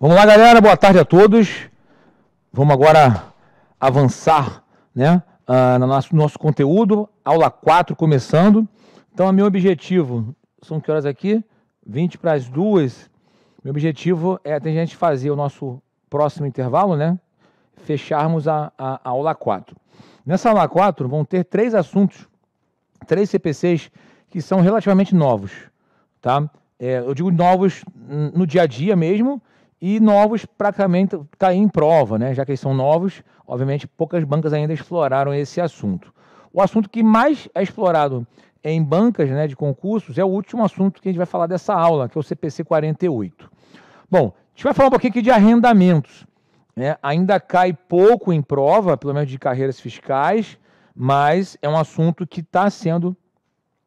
Vamos lá, galera. Boa tarde a todos. Vamos agora avançar, né, no nosso conteúdo. Aula 4 começando. Então, meu objetivo, são que horas aqui? 20 para as 2. Meu objetivo é a gente fazer o nosso próximo intervalo, né? Fecharmos a aula 4. Nessa aula 4 vão ter 3 assuntos, 3 CPCs que são relativamente novos, tá? Eu digo novos no dia a dia mesmo, e novos praticamente cair em prova, né? Já que eles são novos, obviamente poucas bancas ainda exploraram esse assunto. O assunto que mais é explorado em bancas, né, de concursos é o último assunto que a gente vai falar dessa aula, que é o CPC 48. Bom, a gente vai falar um pouquinho aqui de arrendamentos, né? Ainda cai pouco em prova, pelo menos de carreiras fiscais, mas é um assunto que está sendo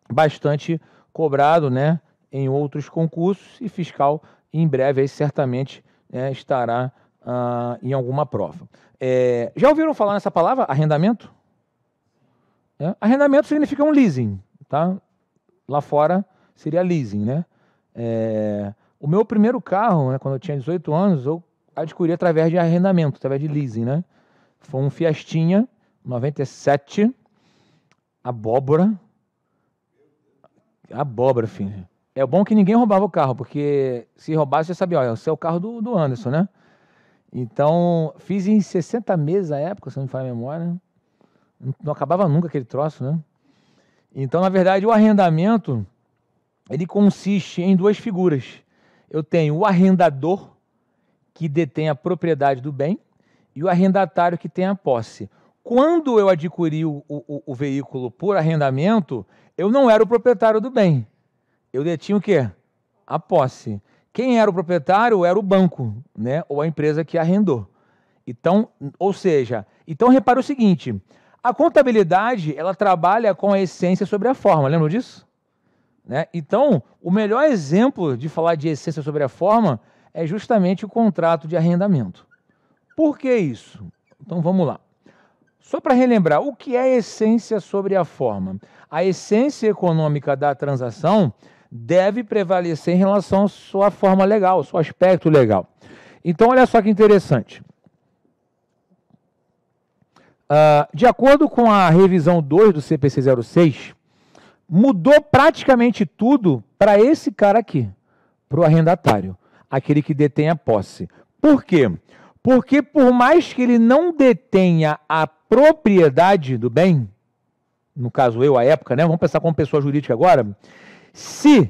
bastante cobrado, né, em outros concursos, e fiscal em breve aí certamente, né, estará em alguma prova. Já ouviram falar nessa palavra, arrendamento? Arrendamento significa um leasing, tá? Lá fora seria leasing, né? O meu primeiro carro, né, quando eu tinha 18 anos, eu adquiri através de arrendamento, através de leasing, né? Foi um Fiestinha 97, abóbora, filho. É bom que ninguém roubava o carro, porque se roubasse, você sabia, olha, esse é o carro do Anderson, né? Então, fiz em 60 meses a época, se não me falha a memória. Não acabava nunca aquele troço, né? Então, na verdade, o arrendamento, ele consiste em 2 figuras. Eu tenho o arrendador, que detém a propriedade do bem, e o arrendatário, que tem a posse. Quando eu adquiri o veículo por arrendamento, eu não era o proprietário do bem. Eu detinha o quê? A posse. Quem era o proprietário era o banco, né? Ou a empresa que arrendou. Então, ou seja, repara o seguinte, a contabilidade, ela trabalha com a essência sobre a forma, lembra disso? Né? Então, o melhor exemplo de falar de essência sobre a forma é justamente o contrato de arrendamento. Por que isso? Então, vamos lá. Só para relembrar, o que é essência sobre a forma? A essência econômica da transação deve prevalecer em relação à sua forma legal, ao seu aspecto legal. Então, olha só que interessante. De acordo com a revisão 2 do CPC 06, mudou praticamente tudo para esse cara aqui, para o arrendatário, aquele que detém a posse. Por quê? Porque por mais que ele não detenha a propriedade do bem, no caso eu, à época, né? Vamos pensar como pessoa jurídica agora. Se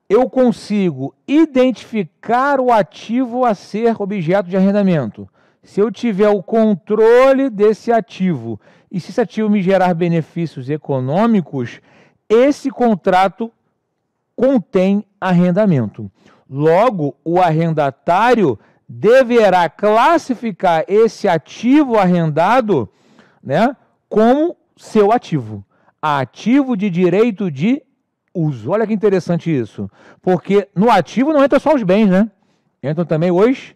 eu consigo identificar o ativo a ser objeto de arrendamento, se eu tiver o controle desse ativo e se esse ativo me gerar benefícios econômicos, esse contrato contém arrendamento. Logo, o arrendatário deverá classificar esse ativo arrendado, né, como seu ativo. Ativo de direito de uso. Olha que interessante isso. Porque no ativo não entra só os bens, né? Entram também os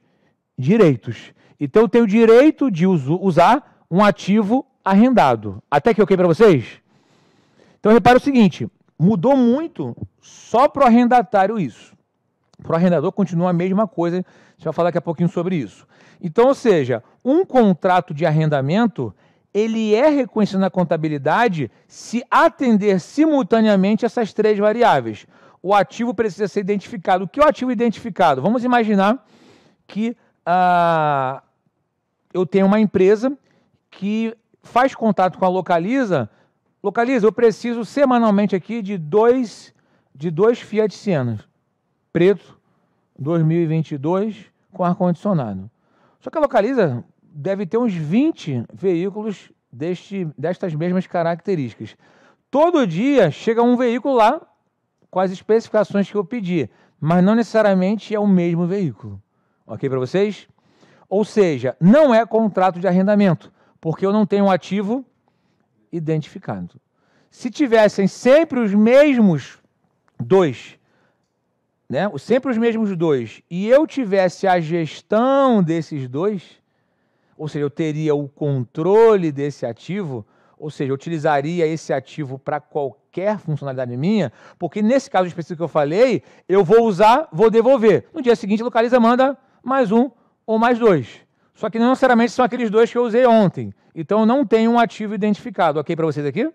direitos. Então eu tenho o direito de usar um ativo arrendado. Até que ok para vocês? Então repara o seguinte, mudou muito só para o arrendatário isso. Para o arrendador continua a mesma coisa, a gente vai falar daqui a pouquinho sobre isso. Então, ou seja, um contrato de arrendamento, ele é reconhecido na contabilidade se atender simultaneamente essas 3 variáveis. O ativo precisa ser identificado. O que é o ativo identificado? Vamos imaginar que eu tenho uma empresa que faz contato com a Localiza. Localiza, eu preciso semanalmente aqui de dois Fiat Siena, preto, 2022, com ar-condicionado. Só que a Localiza deve ter uns 20 veículos destas mesmas características. Todo dia chega um veículo lá com as especificações que eu pedi, mas não necessariamente é o mesmo veículo. Ok para vocês? Ou seja, não é contrato de arrendamento, porque eu não tenho um ativo identificado. Se tivessem sempre os mesmos 2, né? Sempre os mesmos 2, e eu tivesse a gestão desses 2, ou seja, eu teria o controle desse ativo, Ou seja, eu utilizaria esse ativo para qualquer funcionalidade minha, porque nesse caso específico que eu falei, eu vou usar, vou devolver. No dia seguinte, a Localiza manda mais um ou mais dois. Só que não necessariamente são aqueles dois que eu usei ontem. Então, eu não tenho um ativo identificado. Ok para vocês aqui?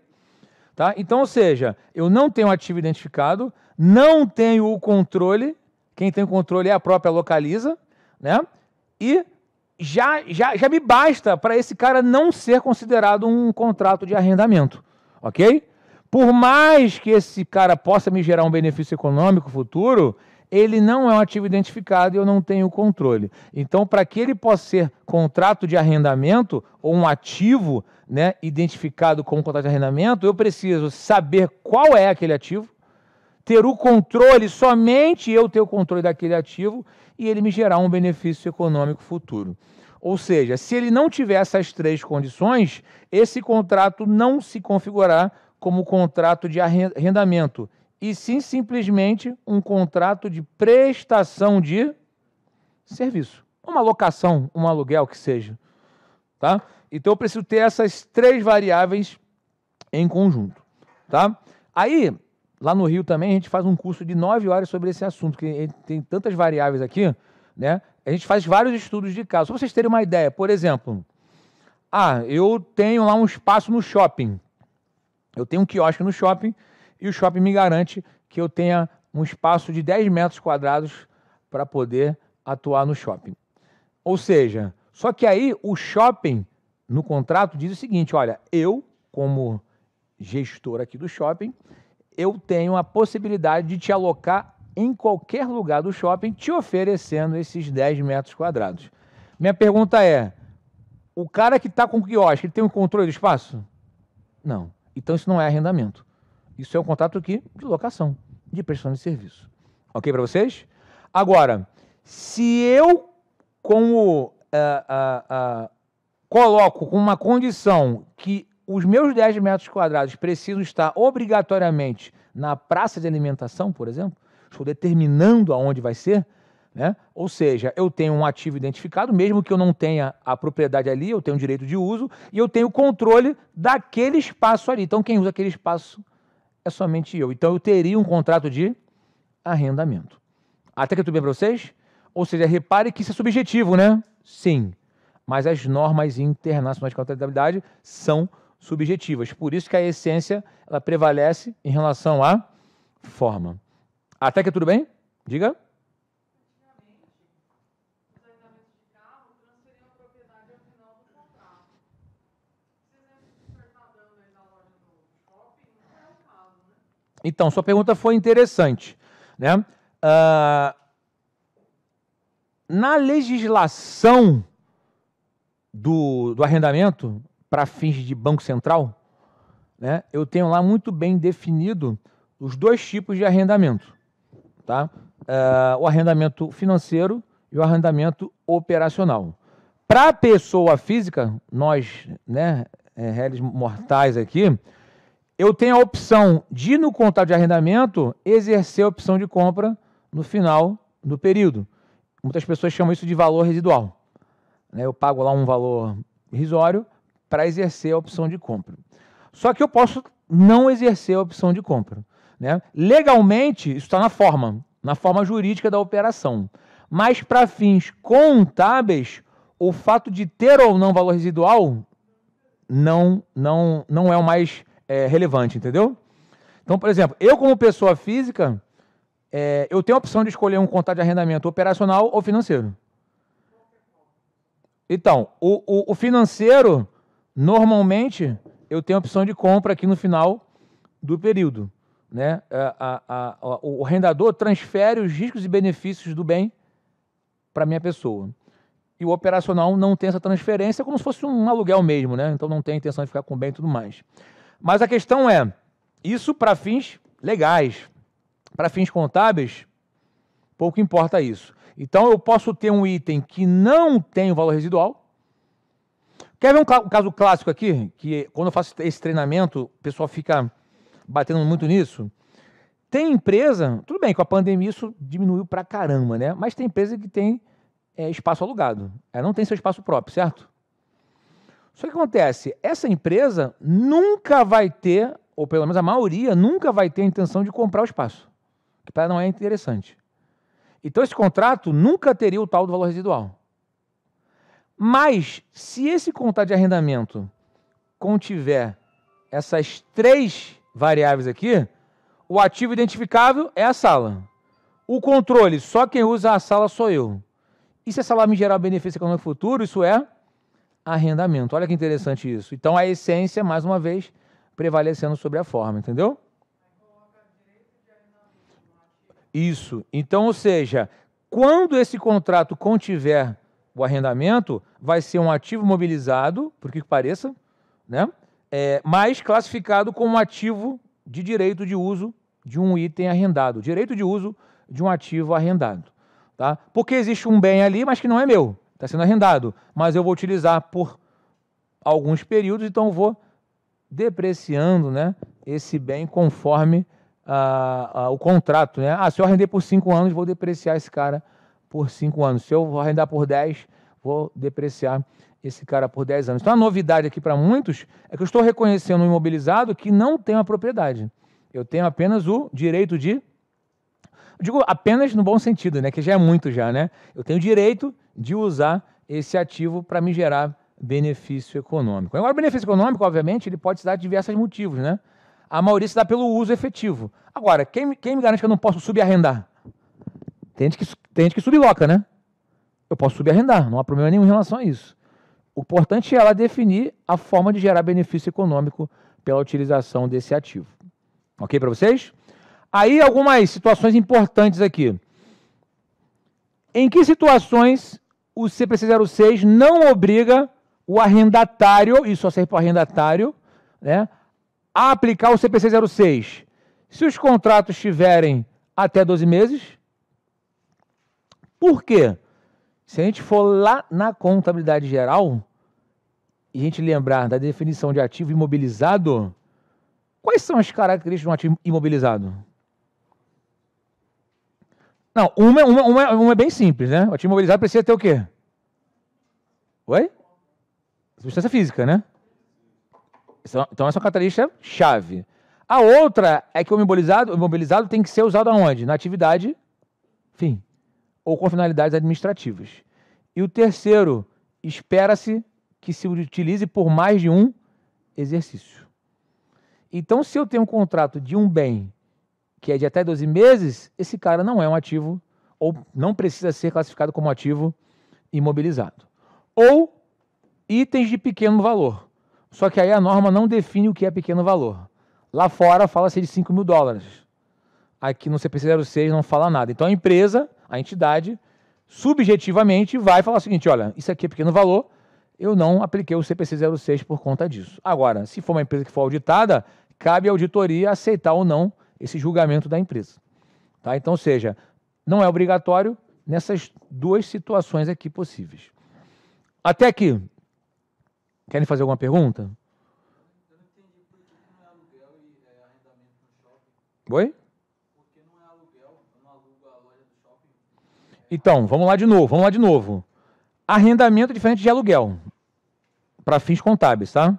Tá? Então, ou seja, eu não tenho um ativo identificado, não tenho o controle, quem tem o controle é a própria Localiza, né? E já me basta para esse cara não ser considerado um contrato de arrendamento, ok? Por mais que esse cara possa me gerar um benefício econômico futuro, ele não é um ativo identificado e eu não tenho controle. Então, para que ele possa ser contrato de arrendamento ou um ativo, né, identificado como contrato de arrendamento, eu preciso saber qual é aquele ativo, ter o controle, somente eu ter o controle daquele ativo e ele me gerar um benefício econômico futuro. Ou seja, se ele não tiver essas três condições, esse contrato não se configurará como contrato de arrendamento, e sim simplesmente um contrato de prestação de serviço. Uma locação, um aluguel, que seja. Tá? Então eu preciso ter essas três variáveis em conjunto. Tá? Aí, lá no Rio também, a gente faz um curso de 9 horas sobre esse assunto, porque tem tantas variáveis aqui, né? A gente faz vários estudos de caso. Só para vocês terem uma ideia, por exemplo, eu tenho lá um espaço no shopping. Eu tenho um quiosque no shopping e o shopping me garante que eu tenha um espaço de 10 metros quadrados para poder atuar no shopping. Ou seja, só que aí o shopping, no contrato, diz o seguinte, olha, eu, como gestor aqui do shopping, eu tenho a possibilidade de te alocar em qualquer lugar do shopping, te oferecendo esses 10 metros quadrados. Minha pergunta é, o cara que está com o quiosque, ele tem um controle do espaço? Não. Então isso não é arrendamento. Isso é um contrato aqui de locação, de prestação de serviço. Ok para vocês? Agora, se eu, como coloco com uma condição que os meus 10 metros quadrados precisam estar obrigatoriamente na praça de alimentação, por exemplo, estou determinando aonde vai ser, né? Ou seja, eu tenho um ativo identificado, mesmo que eu não tenha a propriedade ali, eu tenho direito de uso e eu tenho controle daquele espaço ali. Então, quem usa aquele espaço é somente eu. Então, eu teria um contrato de arrendamento. Até que tudo bem para vocês? Ou seja, repare que isso é subjetivo, né? Sim, mas as normas internacionais de contabilidade são subjetivas. Por isso que a essência ela prevalece em relação à forma. Até que tudo bem? Diga. Então, sua pergunta foi interessante, né? Na legislação do arrendamento para fins de Banco Central, né, eu tenho lá muito bem definido os dois tipos de arrendamento. Tá? O arrendamento financeiro e o arrendamento operacional. Para a pessoa física, nós, né, réis mortais aqui, eu tenho a opção de, no contrato de arrendamento, exercer a opção de compra no final do período. Muitas pessoas chamam isso de valor residual. Né? Eu pago lá um valor irrisório para exercer a opção de compra. Só que eu posso não exercer a opção de compra. Né? Legalmente, isso está na forma jurídica da operação. Mas para fins contábeis, o fato de ter ou não valor residual não é o mais relevante, entendeu? Então, por exemplo, eu como pessoa física, eu tenho a opção de escolher um contrato de arrendamento operacional ou financeiro. Então, o financeiro, normalmente, eu tenho a opção de compra aqui no final do período. Né? O arrendador transfere os riscos e benefícios do bem para a minha pessoa. E o operacional não tem essa transferência, como se fosse um aluguel mesmo, né? Então não tem a intenção de ficar com o bem e tudo mais. Mas a questão é, isso para fins legais, para fins contábeis, pouco importa isso. Então eu posso ter um item que não tem o valor residual. Quer ver um caso clássico aqui? Que quando eu faço esse treinamento, o pessoal fica batendo muito nisso. Tem empresa, tudo bem, com a pandemia isso diminuiu pra caramba, né? Mas tem empresa que tem espaço alugado. Ela não tem seu espaço próprio, certo? Só que acontece, essa empresa nunca vai ter, ou pelo menos a maioria, nunca vai ter a intenção de comprar o espaço, que para não é interessante. Então esse contrato nunca teria o tal do valor residual. Mas, se esse contrato de arrendamento contiver essas 3 variáveis aqui, o ativo identificável é a sala. O controle, só quem usa a sala sou eu. E se a sala me gerar benefício econômico futuro, isso é arrendamento. Olha que interessante isso. Então, a essência, mais uma vez, prevalecendo sobre a forma, entendeu? Isso. Então, ou seja, quando esse contrato contiver o arrendamento, vai ser um ativo mobilizado, por que pareça, né? Mas classificado como ativo de direito de uso de um item arrendado. Direito de uso de um ativo arrendado. Tá? Porque existe um bem ali, mas que não é meu. Está sendo arrendado. Mas eu vou utilizar por alguns períodos, então eu vou depreciando, né, esse bem conforme o contrato. Né? Se eu arrendei por 5 anos, vou depreciar esse cara por 5 anos. Se eu arrendar por 10, vou depreciar esse cara por 10 anos. Então, a novidade aqui para muitos é que eu estou reconhecendo um imobilizado que não tem uma propriedade. Eu tenho apenas o direito de... Eu digo apenas no bom sentido, né? Que já é muito já, né? Eu tenho o direito de usar esse ativo para me gerar benefício econômico. Agora, o benefício econômico, obviamente, ele pode se dar de diversos motivos, né? A maioria se dá pelo uso efetivo. Agora, quem me garante que eu não posso subarrendar? Tem gente que subloca, né? Eu posso subarrendar, não há problema nenhum em relação a isso. O importante é ela definir a forma de gerar benefício econômico pela utilização desse ativo. Ok para vocês? Aí algumas situações importantes aqui. Em que situações o CPC 06 não obriga o arrendatário, isso só serve para o arrendatário, né, a aplicar o CPC 06? Se os contratos tiverem até 12 meses. Por quê? Se a gente for lá na contabilidade geral e a gente lembrar da definição de ativo imobilizado, quais são as características de um ativo imobilizado? Não, uma é bem simples, né? O ativo imobilizado precisa ter o quê? Oi? Substância física, né? Então essa é uma característica chave. A outra é que o imobilizado tem que ser usado aonde? Na atividade fim, ou com finalidades administrativas. E o terceiro, espera-se que se utilize por mais de um exercício. Então, se eu tenho um contrato de um bem que é de até 12 meses, esse cara não é um ativo, ou não precisa ser classificado como ativo imobilizado. Ou itens de pequeno valor. Só que aí a norma não define o que é pequeno valor. Lá fora fala-se de $5.000. Aqui no CPC 06 não fala nada. Então a empresa, a entidade, subjetivamente vai falar o seguinte: olha, isso aqui é pequeno valor, eu não apliquei o CPC 06 por conta disso. Agora, se for uma empresa que for auditada, cabe à auditoria aceitar ou não esse julgamento da empresa. Tá? Então, ou seja, não é obrigatório nessas 2 situações aqui possíveis. Até aqui. Querem fazer alguma pergunta? Eu não entendi por que não é aluguel e arrendamento no shopping. Oi? Por que não é aluguel? Eu não alugo a loja do shopping. Então, vamos lá de novo. Arrendamento é diferente de aluguel, para fins contábeis, tá?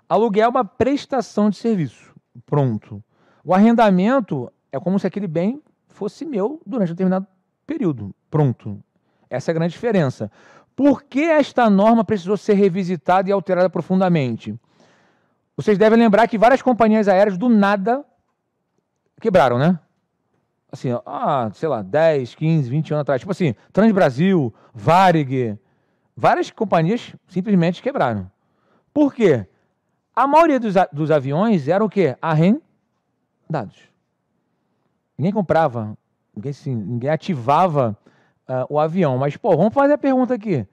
Aluguel é uma prestação de serviço. Pronto. O arrendamento é como se aquele bem fosse meu durante um determinado período. Pronto. Essa é a grande diferença. Por que esta norma precisou ser revisitada e alterada profundamente? Vocês devem lembrar que várias companhias aéreas do nada quebraram, né? Assim, sei lá, 10, 15, 20 anos atrás. Tipo assim, Transbrasil, Varig, várias companhias simplesmente quebraram. Por quê? A maioria dos aviões eram o quê? Arrendados. Ninguém comprava, ninguém ativava o avião. Mas, vamos fazer a pergunta aqui.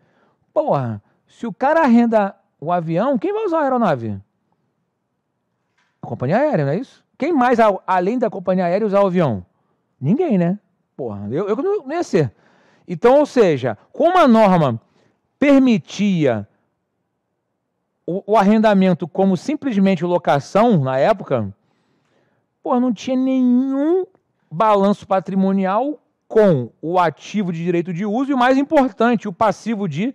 Porra, se o cara arrenda o avião, quem vai usar a aeronave? A companhia aérea, não é isso? Quem mais, além da companhia aérea, usar o avião? Ninguém, né? Porra, eu não ia ser. Então, ou seja, como a norma permitia o arrendamento como simplesmente locação na época, não tinha nenhum balanço patrimonial com o ativo de direito de uso e, o mais importante, o passivo de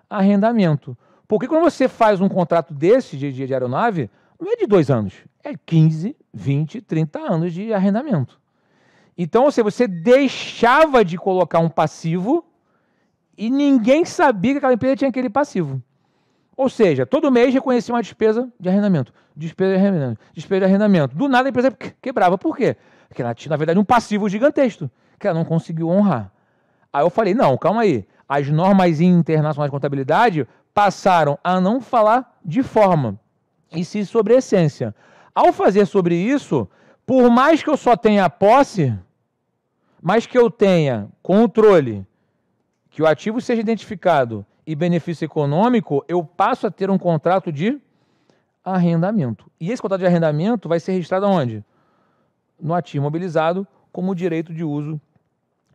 arrendamento. Porque quando você faz um contrato desse de aeronave, não é de 2 anos, é 15, 20, 30 anos de arrendamento. Então, ou seja, você deixava de colocar um passivo e ninguém sabia que aquela empresa tinha aquele passivo. Ou seja, todo mês reconhecia uma despesa de arrendamento, despesa de arrendamento, despesa de arrendamento. Do nada a empresa quebrava. Por quê? Porque ela tinha, na verdade, um passivo gigantesco que ela não conseguiu honrar. Aí eu falei, não, calma aí. As normas internacionais de contabilidade passaram a não falar de forma, e sim sobre essência. Ao fazer sobre isso, por mais que eu só tenha posse, mas que eu tenha controle, que o ativo seja identificado e benefício econômico, eu passo a ter um contrato de arrendamento. E esse contrato de arrendamento vai ser registrado onde? No ativo imobilizado como direito de uso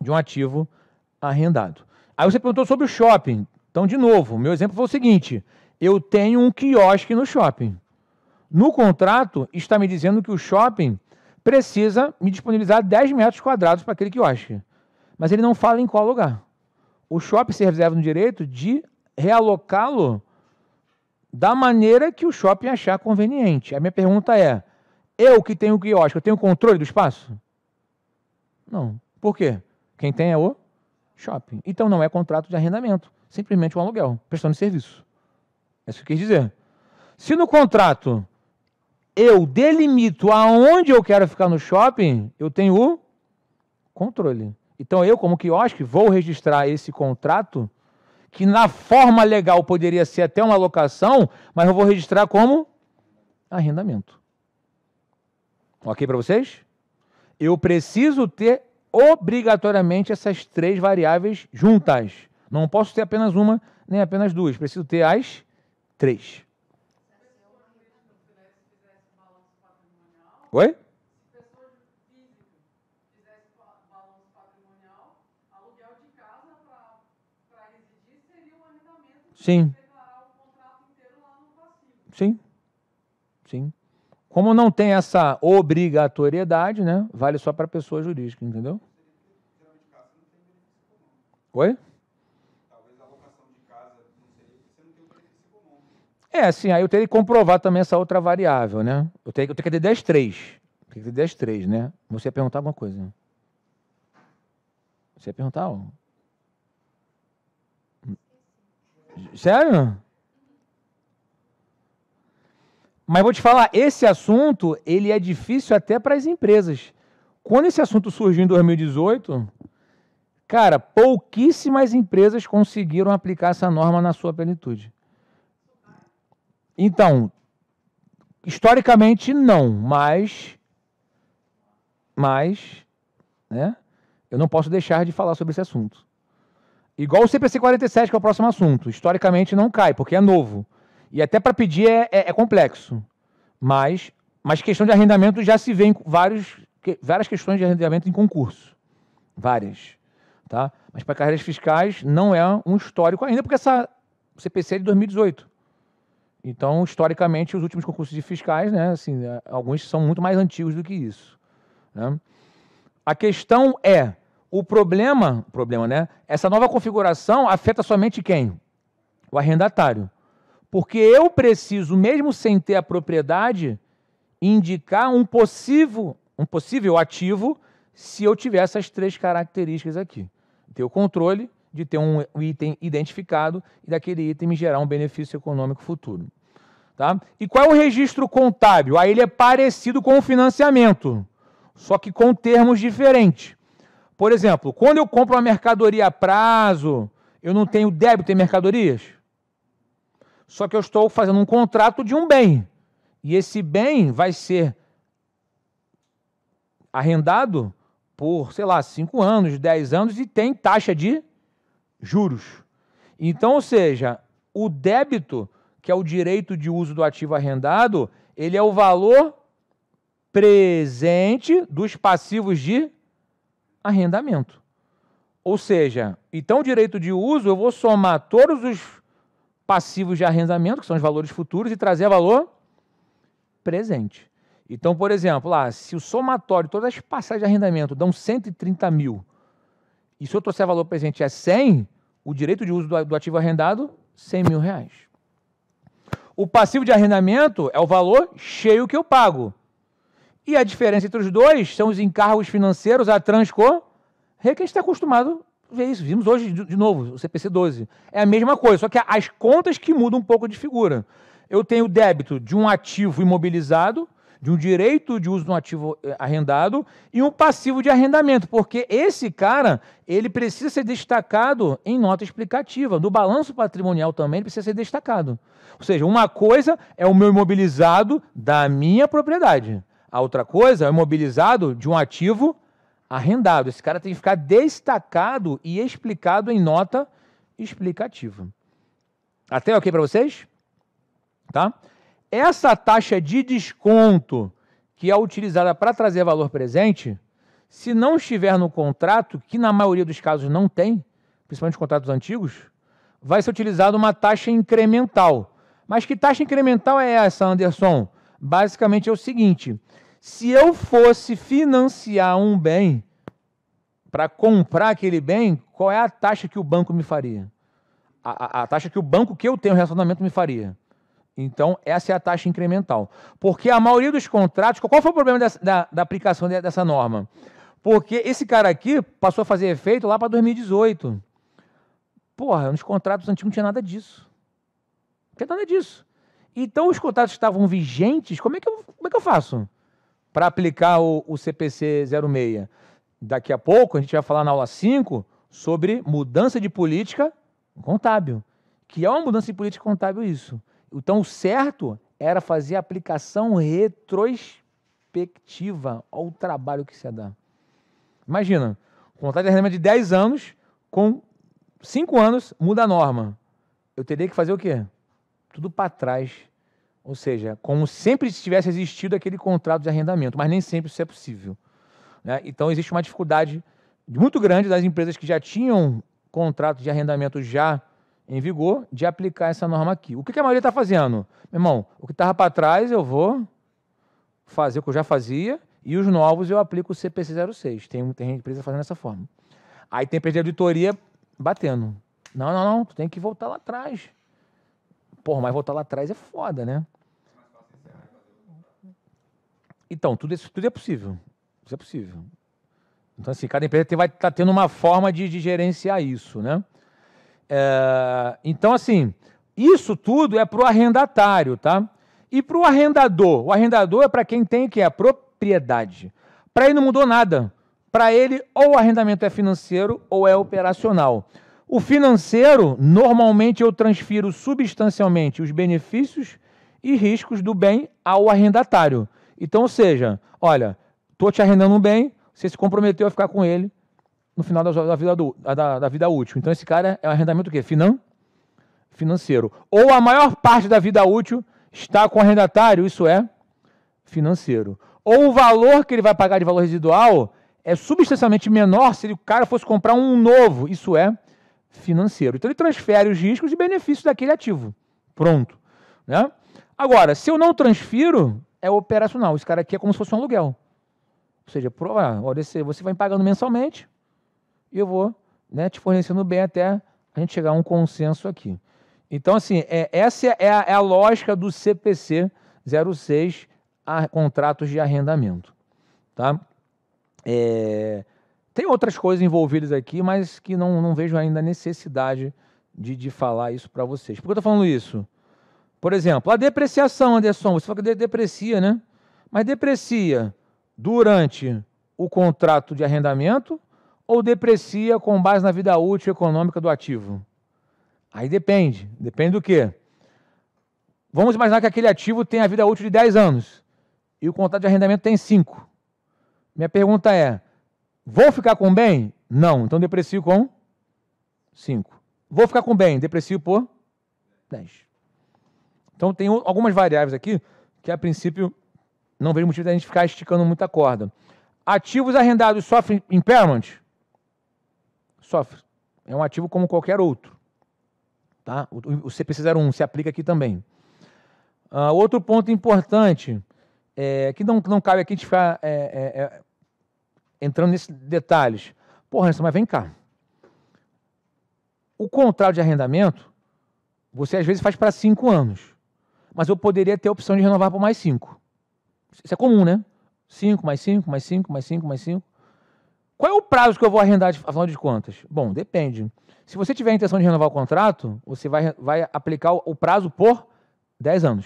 de um ativo arrendado. Aí você perguntou sobre o shopping. Então, de novo, meu exemplo foi o seguinte: eu tenho um quiosque no shopping. No contrato, está me dizendo que o shopping precisa me disponibilizar 10 metros quadrados para aquele quiosque. Mas ele não fala em qual lugar. O shopping se reserva no direito de realocá-lo da maneira que o shopping achar conveniente. A minha pergunta é, eu que tenho o quiosque, eu tenho controle do espaço? Não. Por quê? Quem tem é o shopping. Então não é contrato de arrendamento, simplesmente um aluguel, prestando serviço. É isso que eu quis dizer. Se no contrato eu delimito aonde eu quero ficar no shopping, eu tenho o controle. Então eu, como quiosque, vou registrar esse contrato, que na forma legal poderia ser até uma locação, mas eu vou registrar como arrendamento. Ok para vocês? Eu preciso ter obrigatoriamente essas 3 variáveis juntas. Não posso ter apenas uma, nem apenas 2. Preciso ter as 3. Oi? Se pessoa física fizesse balanço patrimonial, aluguel de casa para residir seria um arrendamento. Sim. Declarar o contrato inteiro lá no passivo. Sim. Sim. Como não tem essa obrigatoriedade, né? Vale só para pessoa jurídica, entendeu? Oi? Talvez a locação de casa não seria porque você não tem o benefício econômico. É, sim, aí eu teria que comprovar também essa outra variável, né? Eu tenho que ter 10-3. Tem que ter 10-3, né? Você ia perguntar alguma coisa? Né? Você ia perguntar? Ó. Sério? Mas vou te falar, esse assunto, ele é difícil até para as empresas. Quando esse assunto surgiu em 2018, cara, pouquíssimas empresas conseguiram aplicar essa norma na sua plenitude. Então, historicamente não, mas, né, eu não posso deixar de falar sobre esse assunto. Igual o CPC 47, que é o próximo assunto. Historicamente não cai, porque é novo. E até para pedir é complexo. Mas questão de arrendamento já se vê em várias questões de arrendamento em concurso. Várias. Tá? Mas para carreiras fiscais não é um histórico ainda, porque essa CPC é de 2018. Então, historicamente, os últimos concursos de fiscais, né, assim, alguns são muito mais antigos do que isso. Né? A questão é, o problema, né, essa nova configuração afeta somente quem? O arrendatário. Porque eu preciso, mesmo sem ter a propriedade, indicar um possível ativo se eu tiver essas 3 características aqui. Ter o controle de ter um item identificado e daquele item me gerar um benefício econômico futuro. Tá? E qual é o registro contábil? Aí ele é parecido com o financiamento, só que com termos diferentes. Por exemplo, quando eu compro uma mercadoria a prazo, eu não tenho débito em mercadorias? Só que eu estou fazendo um contrato de um bem. E esse bem vai ser arrendado por, sei lá, 5 anos, 10 anos e tem taxa de juros. Então, ou seja, o débito, que é o direito de uso do ativo arrendado, ele é o valor presente dos passivos de arrendamento. Ou seja, então o direito de uso, eu vou somar todos os passivos de arrendamento, que são os valores futuros, e trazer valor presente. Então, por exemplo, se o somatório, todas as passagens de arrendamento dão 130 mil, e se eu trouxer valor presente é 100, o direito de uso do ativo arrendado, 100 mil reais. O passivo de arrendamento é o valor cheio que eu pago. E a diferença entre os dois são os encargos financeiros a transcorrer, que a gente está acostumado a ver isso. Vimos hoje de novo, o CPC 12. É a mesma coisa, só que as contas que mudam um pouco de figura. Eu tenho o débito de um ativo imobilizado, de um direito de uso de um ativo arrendado e um passivo de arrendamento, porque esse cara, ele precisa ser destacado em nota explicativa. No balanço patrimonial também ele precisa ser destacado. Ou seja, uma coisa é o meu imobilizado da minha propriedade. A outra coisa é o imobilizado de um ativo arrendado. Esse cara tem que ficar destacado e explicado em nota explicativa. Até ok para vocês? Tá? Essa taxa de desconto que é utilizada para trazer valor presente, se não estiver no contrato, que na maioria dos casos não tem, principalmente contratos antigos, vai ser utilizada uma taxa incremental. Mas que taxa incremental é essa, Anderson? Basicamente é o seguinte: se eu fosse financiar um bem para comprar aquele bem, qual é a taxa que o banco me faria? A taxa que o banco que eu tenho relacionamento me faria. Então, essa é a taxa incremental. Porque a maioria dos contratos... Qual foi o problema da aplicação dessa norma? Porque esse cara aqui passou a fazer efeito lá para 2018. Porra, nos contratos antigos não tinha nada disso. Não tinha nada disso. Então, os contratos que estavam vigentes, como é que eu faço para aplicar o CPC 06? Daqui a pouco, a gente vai falar na aula 5 sobre mudança de política contábil. Que é uma mudança de política contábil isso. Então, o certo era fazer a aplicação retrospectiva ao trabalho que se dá. Imagina, contrato de arrendamento de 10 anos, com 5 anos, muda a norma. Eu teria que fazer o quê? Tudo para trás. Ou seja, como sempre tivesse existido aquele contrato de arrendamento, mas nem sempre isso é possível. Né? Então, existe uma dificuldade muito grande das empresas que já tinham contrato de arrendamento já em vigor, de aplicar essa norma aqui. O que a maioria está fazendo? Meu irmão, o que estava para trás eu vou fazer o que eu já fazia e os novos eu aplico o CPC 06. Tem empresa fazendo dessa forma. Aí tem empresa de auditoria batendo. Não, tu tem que voltar lá atrás. Porra, mas voltar lá atrás é foda, né? Então, tudo é possível. Isso é possível. Então, assim, cada empresa vai estar tendo uma forma de gerenciar isso, né? Então, assim, isso tudo é para o arrendatário, tá? E para o arrendador é para quem tem que é a propriedade. Para ele não mudou nada. Para ele, ou o arrendamento é financeiro ou é operacional. O financeiro, normalmente eu transfiro substancialmente os benefícios e riscos do bem ao arrendatário. Então, ou seja, olha, estou te arrendando um bem, você se comprometeu a ficar com ele no final da vida útil. Então, esse cara é um arrendamento o quê? Financeiro. Ou a maior parte da vida útil está com o arrendatário, isso é financeiro. Ou o valor que ele vai pagar de valor residual é substancialmente menor se o cara fosse comprar um novo, isso é financeiro. Então, ele transfere os riscos e benefícios daquele ativo. Pronto. Né? Agora, se eu não transfiro, é operacional. Esse cara aqui é como se fosse um aluguel. Ou seja, você vai pagando mensalmente, e eu vou, né, te fornecendo bem até a gente chegar a um consenso aqui. Então, assim, essa é a lógica do CPC 06, contratos de arrendamento. Tá? Tem outras coisas envolvidas aqui, mas que não vejo ainda a necessidade de falar isso para vocês. Por que eu estou falando isso? Por exemplo, a depreciação, Anderson, você fala que deprecia, né? Mas deprecia durante o contrato de arrendamento ou deprecia com base na vida útil econômica do ativo? Aí depende. Depende do quê? Vamos imaginar que aquele ativo tem a vida útil de 10 anos e o contrato de arrendamento tem 5. Minha pergunta é, vou ficar com bem? Não, então deprecio com 5. Vou ficar com bem? Deprecio por 10. Então tem algumas variáveis aqui que a princípio não vejo motivo da gente ficar esticando muita corda. Ativos arrendados sofrem impairment? Sofre. É um ativo como qualquer outro. Tá? O CPC 01 se aplica aqui também. Outro ponto importante, que não cabe aqui a gente ficar entrando nesses detalhes. Porra, mas vem cá. O contrato de arrendamento, você às vezes faz para 5 anos. mas eu poderia ter a opção de renovar por mais 5. Isso é comum, né? 5, mais 5, mais 5, mais 5, mais 5. Qual é o prazo que eu vou arrendar, afinal de contas? Bom, depende. Se você tiver a intenção de renovar o contrato, você vai aplicar o prazo por 10 anos.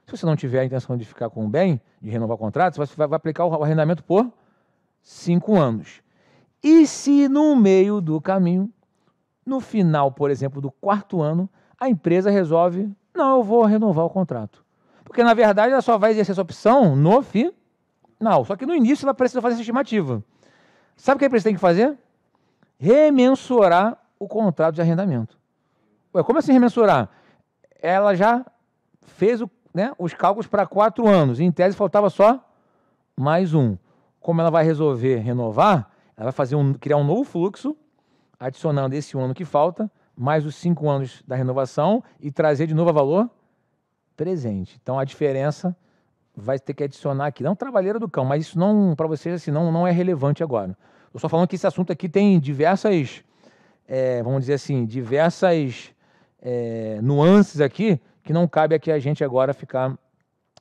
Se você não tiver a intenção de ficar com o bem, de renovar o contrato, você vai aplicar o arrendamento por 5 anos. E se no meio do caminho, no final, por exemplo, do 4º ano, a empresa resolve, não, eu vou renovar o contrato. Porque, na verdade, ela só vai exercer essa opção no final. Só que no início ela precisa fazer essa estimativa. Sabe o que a empresa tem que fazer? Remensurar o contrato de arrendamento. Ué, como assim remensurar? Ela já fez os cálculos para 4 anos. Em tese, faltava só mais um. Como ela vai resolver renovar, ela vai criar um novo fluxo, adicionando esse ano que falta, mais os 5 anos da renovação e trazer de novo a valor presente. Então, a diferença vai ter que adicionar aqui. Não trabalheira do cão, mas isso não, para vocês, assim, não é relevante agora. Eu só falando que esse assunto aqui tem diversas, vamos dizer assim, diversas nuances aqui que não cabe aqui a gente agora ficar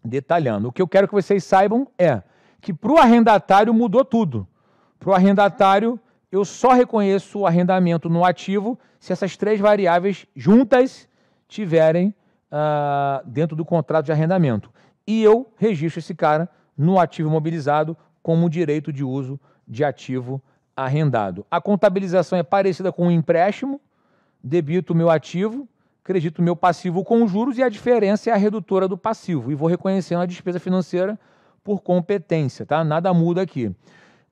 detalhando. O que eu quero que vocês saibam é que para o arrendatário mudou tudo. Para o arrendatário, eu só reconheço o arrendamento no ativo se essas 3 variáveis juntas tiverem dentro do contrato de arrendamento. E eu registro esse cara no ativo imobilizado como direito de uso de ativo arrendado. A contabilização é parecida com um empréstimo, debito o meu ativo, credito o meu passivo com juros e a diferença é a redutora do passivo. E vou reconhecendo a despesa financeira por competência, tá? Nada muda aqui.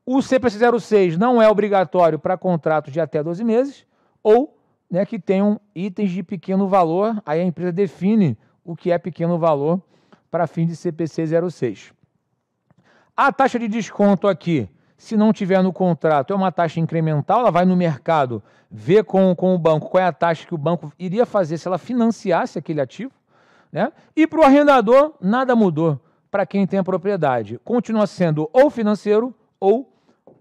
O CPC 06 não é obrigatório para contratos de até 12 meses ou que tenham itens de pequeno valor, aí a empresa define o que é pequeno valor para fins de CPC 06. A taxa de desconto aqui, se não tiver no contrato, é uma taxa incremental, ela vai no mercado ver com o banco qual é a taxa que o banco iria fazer se ela financiasse aquele ativo, né? E para o arrendador, nada mudou para quem tem a propriedade. Continua sendo ou financeiro ou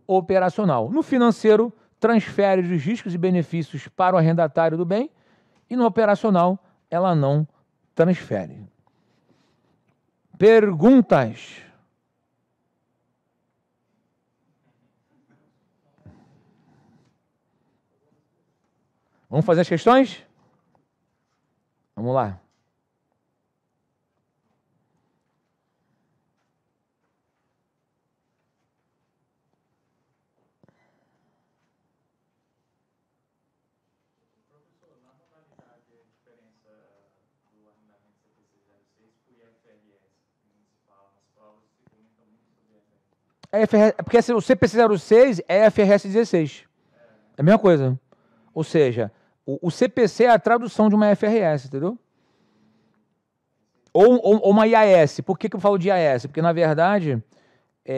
operacional. No financeiro, transfere os riscos e benefícios para o arrendatário do bem e no operacional, ela não transfere. Perguntas? Vamos fazer as questões? Vamos lá. Professor, na modalidade, a diferença do arrendamento CPC 06 para o IFRS municipal, nas provas se comenta muito sobre IFRS. Porque o CPC 06 é FRS 16. É a mesma coisa. Ou seja, o CPC é a tradução de uma FRS, entendeu? Ou uma IAS. Por que eu falo de IAS? Porque, na verdade... Mas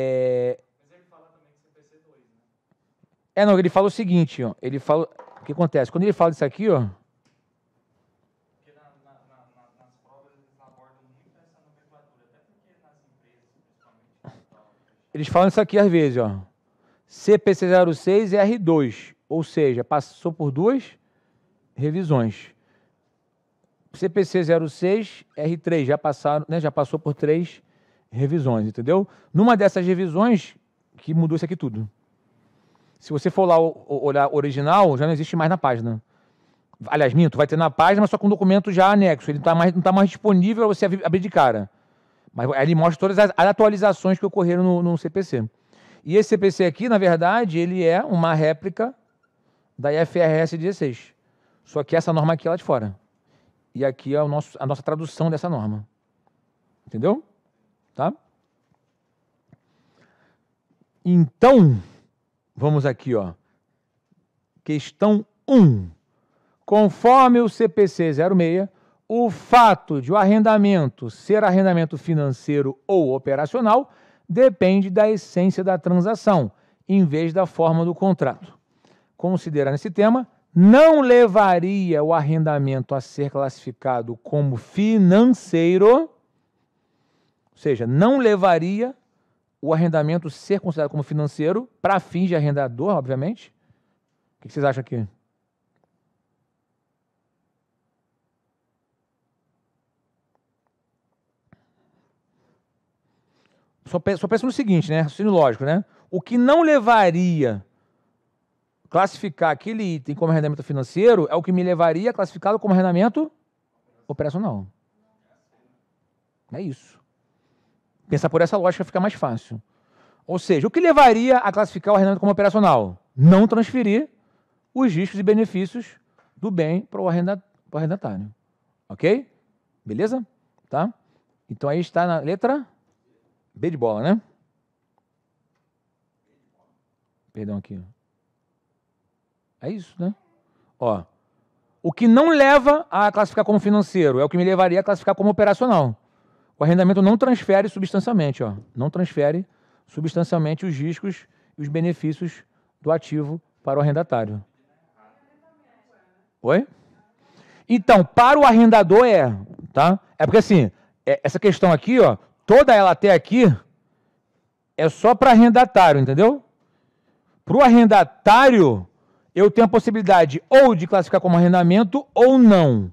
ele fala também de CPC 2, né? Não, ele fala o seguinte, ó. Ele fala... O que acontece? Quando ele fala isso aqui, ó... Porque nas provas eles abordam muito essa nomenclatura, até porque nas empresas, principalmente... Eles falam isso aqui às vezes, ó. CPC 06 R2, ou seja, passou por 2 revisões. CPC 06 R3 já passou por 3 revisões, entendeu? Numa dessas revisões que mudou isso aqui tudo. Se você for lá olhar o original, já não existe mais na página. Aliás, minto, vai ter na página, mas só com o documento já anexo. Ele não tá mais disponível para você abrir de cara. Mas aí ele mostra todas as atualizações que ocorreram no CPC. E esse CPC aqui, na verdade, ele é uma réplica da IFRS 16. Só que essa norma aqui é lá de fora. E aqui é a nossa tradução dessa norma. Entendeu? Tá? Então, vamos aqui, ó. Questão 1. Conforme o CPC 06, o fato de o arrendamento ser arrendamento financeiro ou operacional depende da essência da transação, em vez da forma do contrato. Considerando esse tema, não levaria o arrendamento a ser classificado como financeiro, ou seja, não levaria o arrendamento ser considerado como financeiro para fins de arrendador, obviamente. O que vocês acham aqui? só pensa no seguinte, né? Raciocínio lógico, né? O que não levaria classificar aquele item como arrendamento financeiro é o que me levaria a classificá-lo como arrendamento operacional. É isso. Pensar por essa lógica fica mais fácil. Ou seja, o que levaria a classificar o arrendamento como operacional? Não transferir os riscos e benefícios do bem para o arrendatário. Ok? Beleza? Tá? Então aí está na letra B de bola, né? Perdão aqui. É isso, né? Ó, o que não leva a classificar como financeiro é o que me levaria a classificar como operacional. O arrendamento não transfere substancialmente, ó. Não transfere substancialmente os riscos e os benefícios do ativo para o arrendatário. Oi? Então, para o arrendador tá? É porque assim, essa questão aqui, ó, toda ela até aqui é só para arrendatário, entendeu? Para o arrendatário, eu tenho a possibilidade ou de classificar como arrendamento ou não.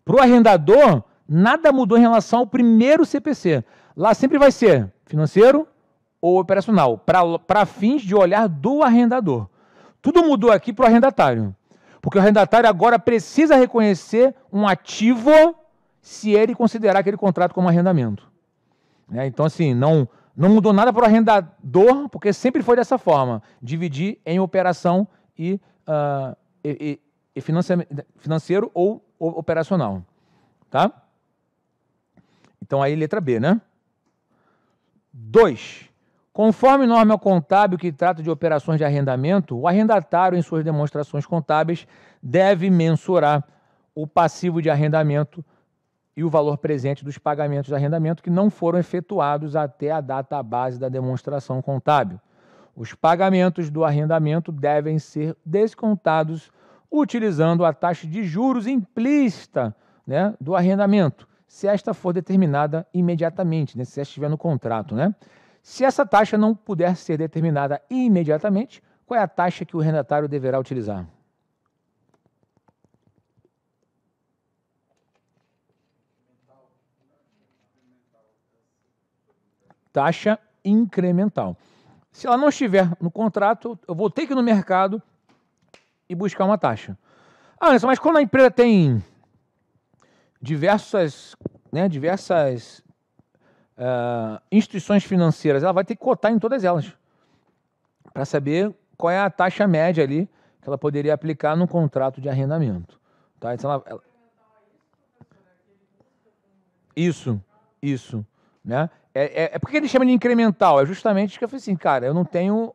Para o arrendador, nada mudou em relação ao primeiro CPC. Lá sempre vai ser financeiro ou operacional, para fins de olhar do arrendador. Tudo mudou aqui para o arrendatário. Porque o arrendatário agora precisa reconhecer um ativo se ele considerar aquele contrato como arrendamento. Então, assim, não mudou nada para o arrendador, porque sempre foi dessa forma, dividir em operação e financeiro ou operacional. Tá? Então, aí, letra B, né? 2. Conforme norma contábil que trata de operações de arrendamento, o arrendatário, em suas demonstrações contábeis, deve mensurar o passivo de arrendamento e o valor presente dos pagamentos de arrendamento que não foram efetuados até a data base da demonstração contábil. Os pagamentos do arrendamento devem ser descontados utilizando a taxa de juros implícita, né, do arrendamento, se esta for determinada imediatamente, né, se esta estiver no contrato, né? Se essa taxa não puder ser determinada imediatamente, qual é a taxa que o arrendatário deverá utilizar? Taxa incremental. Se ela não estiver no contrato, eu vou ter que ir no mercado e buscar uma taxa. Ah, Anderson, mas quando a empresa tem diversas instituições financeiras, ela vai ter que cotar em todas elas para saber qual é a taxa média ali que ela poderia aplicar no contrato de arrendamento. Tá? Então, Isso. Né? Por que ele chama de incremental? É justamente que eu falei assim, cara, eu não tenho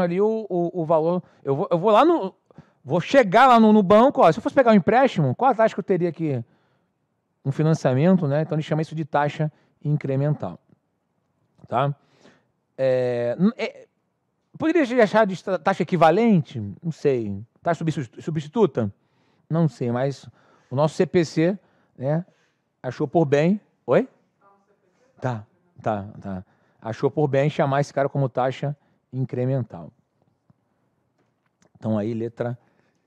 ali o valor. Eu vou lá vou chegar lá no banco, ó, se eu fosse pegar um empréstimo, qual a taxa que eu teria aqui? Um financiamento, né? Então ele chama isso de taxa incremental. Tá? Poderia achar de taxa equivalente? Não sei. Taxa substituta? Não sei, mas o nosso CPC, né, achou por bem... Oi? Tá. Achou por bem chamar esse cara como taxa incremental. Então aí, letra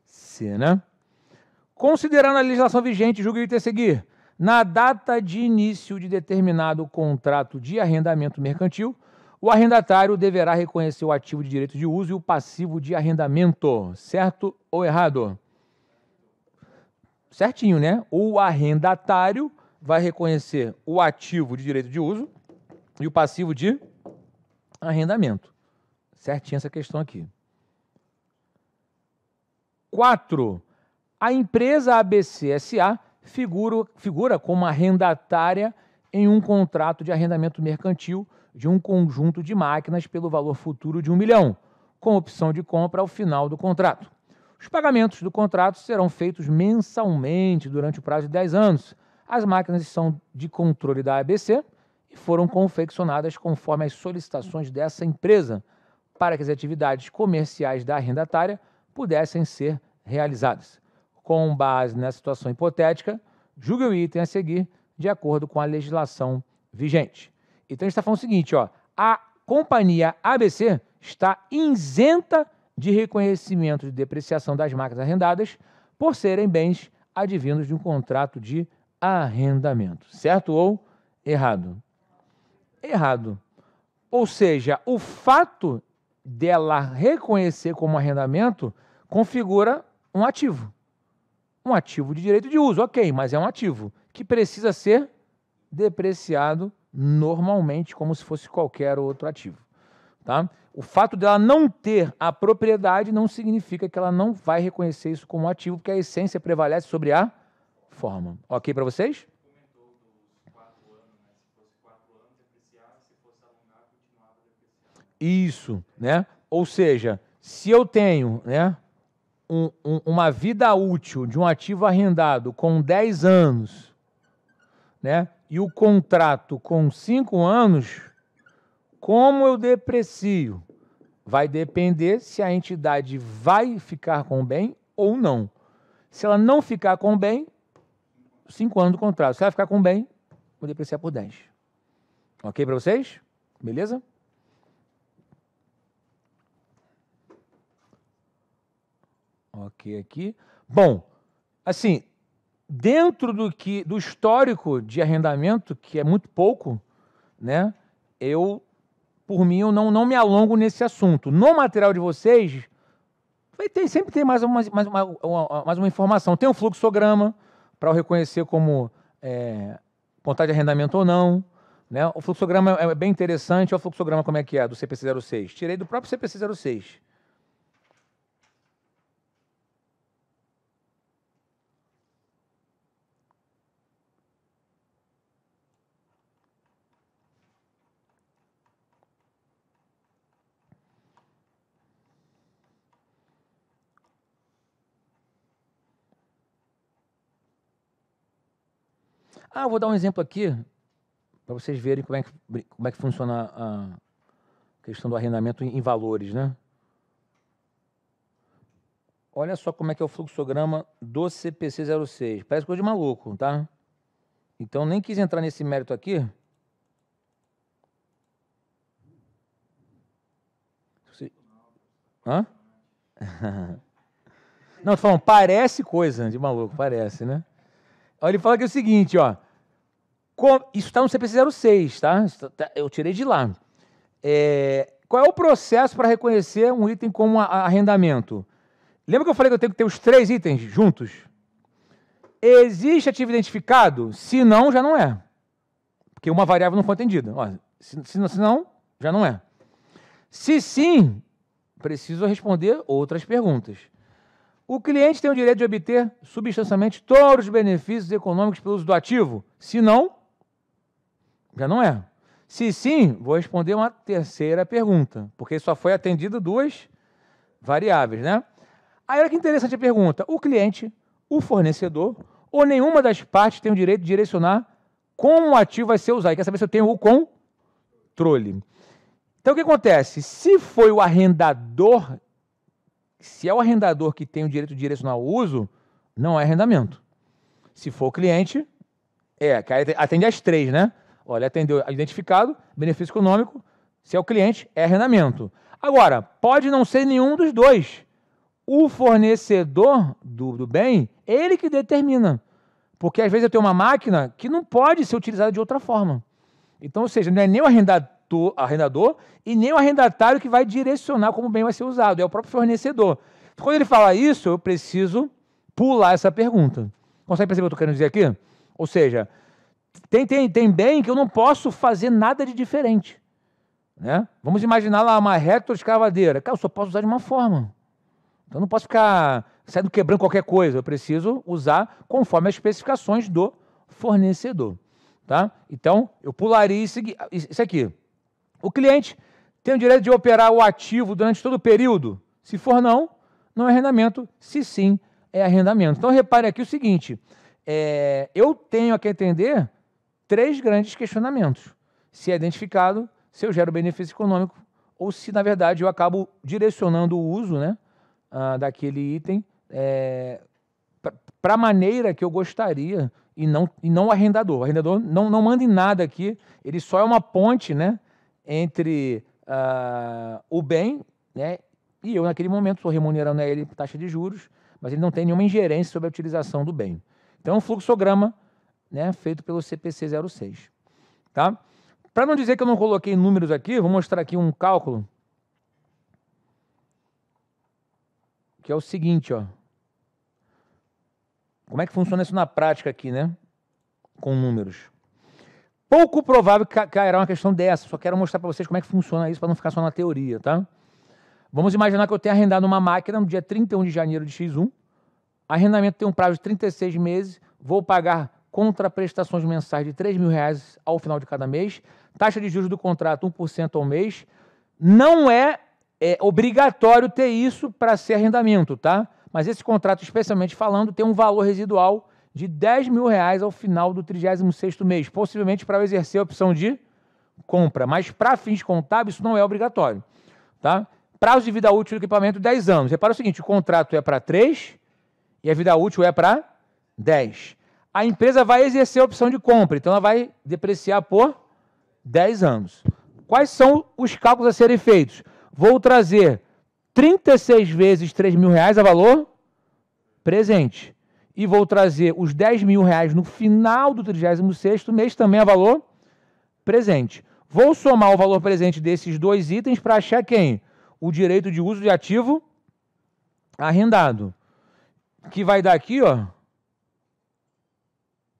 C, né? Considerando a legislação vigente, julgue o item a seguir. Na data de início de determinado contrato de arrendamento mercantil, o arrendatário deverá reconhecer o ativo de direito de uso e o passivo de arrendamento. Certo ou errado? Certinho, né? O arrendatário vai reconhecer o ativo de direito de uso e o passivo de arrendamento. Certinho essa questão aqui. 4. A empresa ABC S.A. figura como arrendatária em um contrato de arrendamento mercantil de um conjunto de máquinas pelo valor futuro de R$1 milhão, com opção de compra ao final do contrato. Os pagamentos do contrato serão feitos mensalmente durante o prazo de 10 anos. As máquinas são de controle da ABC e foram confeccionadas conforme as solicitações dessa empresa, para que as atividades comerciais da arrendatária pudessem ser realizadas. Com base nessa situação hipotética, julgue o item a seguir de acordo com a legislação vigente. Então, a gente está falando o seguinte, ó, a companhia ABC está isenta de reconhecimento de depreciação das máquinas arrendadas por serem bens advindos de um contrato de arrendamento. Certo ou errado? Errado. Ou seja, o fato dela reconhecer como arrendamento configura um ativo. Um ativo de direito de uso, ok, mas é um ativo que precisa ser depreciado normalmente, como se fosse qualquer outro ativo. Tá? O fato dela não ter a propriedade não significa que ela não vai reconhecer isso como ativo, porque a essência prevalece sobre a forma. Ok para vocês? Comentou dos 4 anos, né? Se fosse 4 anos, depreciava, se fosse alongar, continuava depreciando. Isso, né? Ou seja, se eu tenho, né, uma vida útil de um ativo arrendado com 10 anos, né, e o contrato com 5 anos, como eu deprecio? Vai depender se a entidade vai ficar com o bem ou não. Se ela não ficar com o bem, 5 anos do contrato. Se ela ficar com o bem, vou depreciar por 10. Ok para vocês? Beleza? Ok aqui. Bom, assim, dentro do histórico de arrendamento, que é muito pouco, né? Por mim, eu não me alongo nesse assunto. No material de vocês, sempre tem mais uma informação. Tem um fluxograma para eu reconhecer como contrato de arrendamento ou não. Né? O fluxograma é bem interessante. Olha o fluxograma como é que é, do CPC 06. Tirei do próprio CPC 06. Eu vou dar um exemplo aqui, para vocês verem como é que funciona a questão do arrendamento em valores, né? Olha só como é que é o fluxograma do CPC 06. Parece coisa de maluco, tá? Então, nem quis entrar nesse mérito aqui. Hã? Não, tô falando, parece coisa de maluco, parece, né? Olha, ele fala que é o seguinte, ó. Isso está no CPC 06, tá? Eu tirei de lá. Qual é o processo para reconhecer um item como arrendamento? Lembra que eu falei que eu tenho que ter os 3 itens juntos? Existe ativo identificado? Se não, já não é. Porque uma variável não foi atendida. Ó, se não, já não é. Se sim, preciso responder outras perguntas. O cliente tem o direito de obter substancialmente todos os benefícios econômicos pelo uso do ativo? Se não, já não é. Se sim, vou responder uma terceira pergunta, porque só foi atendido 2 variáveis, né? Aí olha que interessante a pergunta. O cliente, o fornecedor ou nenhuma das partes tem o direito de direcionar como o ativo vai ser usado. E quer saber se eu tenho o controle. Então o que acontece? Se foi o arrendador, se é o arrendador que tem o direito de direcionar o uso, não é arrendamento. Se for o cliente, que atende as 3, né? Olha, atendeu identificado, benefício econômico. Se é o cliente, é arrendamento. Agora, pode não ser nenhum dos 2. O fornecedor do bem, ele que determina. Porque às vezes eu tenho uma máquina que não pode ser utilizada de outra forma. Então, ou seja, não é nem o arrendador e nem o arrendatário que vai direcionar como o bem vai ser usado. É o próprio fornecedor. Quando ele fala isso, eu preciso pular essa pergunta. Consegue perceber o que eu estou querendo dizer aqui? Ou seja, tem bem que eu não posso fazer nada de diferente. Né? Vamos imaginar lá uma retroescavadeira. Cara, eu só posso usar de uma forma. Então, eu não posso ficar saindo quebrando qualquer coisa. Eu preciso usar conforme as especificações do fornecedor. Tá? Então, eu pularia isso aqui. O cliente tem o direito de operar o ativo durante todo o período? Se for não, não é arrendamento. Se sim, é arrendamento. Então, repare aqui o seguinte. Eu tenho que atender 3 grandes questionamentos. Se é identificado, se eu gero benefício econômico, ou se, na verdade, eu acabo direcionando o uso, né, daquele item para a maneira que eu gostaria e não o arrendador. O arrendador não manda em nada aqui, ele só é uma ponte, né, entre o bem, né, e eu, naquele momento, estou remunerando a ele taxa de juros, mas ele não tem nenhuma ingerência sobre a utilização do bem. Então, é um fluxograma, né, feito pelo CPC 06. Tá? Para não dizer que eu não coloquei números aqui, vou mostrar aqui um cálculo. Que é o seguinte, ó. Como é que funciona isso na prática aqui, né? Com números. Pouco provável que cairá uma questão dessa. Só quero mostrar para vocês como é que funciona isso para não ficar só na teoria, tá? Vamos imaginar que eu tenho arrendado uma máquina no dia 31 de janeiro de X1. Arrendamento tem um prazo de 36 meses. Vou pagar contraprestações mensais de R$3.000 ao final de cada mês. Taxa de juros do contrato 1% ao mês. Não é obrigatório ter isso para ser arrendamento, tá? Mas esse contrato, especialmente falando, tem um valor residual de R$10.000 ao final do 36º mês, possivelmente para eu exercer a opção de compra. Mas para fins contábeis isso não é obrigatório, tá? Prazo de vida útil do equipamento 10 anos. Repara o seguinte, o contrato é para 3 e a vida útil é para 10. A empresa vai exercer a opção de compra, então ela vai depreciar por 10 anos. Quais são os cálculos a serem feitos? Vou trazer 36 vezes R$3.000 a valor presente. E vou trazer os R$10.000 no final do 36º mês também a valor presente. Vou somar o valor presente desses dois itens para achar quem? O direito de uso de ativo arrendado. Que vai dar aqui, ó.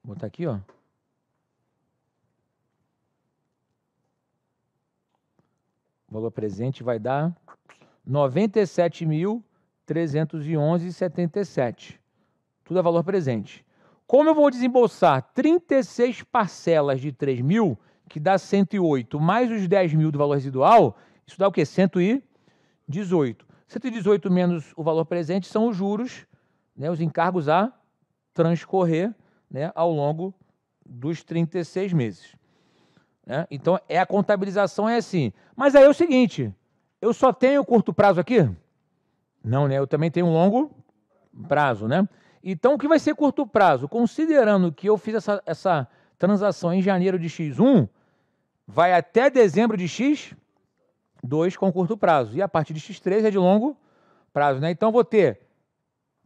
Vou botar aqui, ó. O valor presente vai dar 97.311,77. Tudo é valor presente. Como eu vou desembolsar 36 parcelas de 3.000, que dá 108, mais os 10.000 do valor residual, isso dá o quê? 118. 118 menos o valor presente são os juros, né, os encargos a transcorrer, né, ao longo dos 36 meses. Né? Então, a contabilização é assim. Mas aí é o seguinte, eu só tenho curto prazo aqui? Não, né? Eu também tenho um longo prazo, né? Então, o que vai ser curto prazo? Considerando que eu fiz essa transação em janeiro de X1, vai até dezembro de X2 com curto prazo. E a partir de X3 é de longo prazo, né? Então, vou ter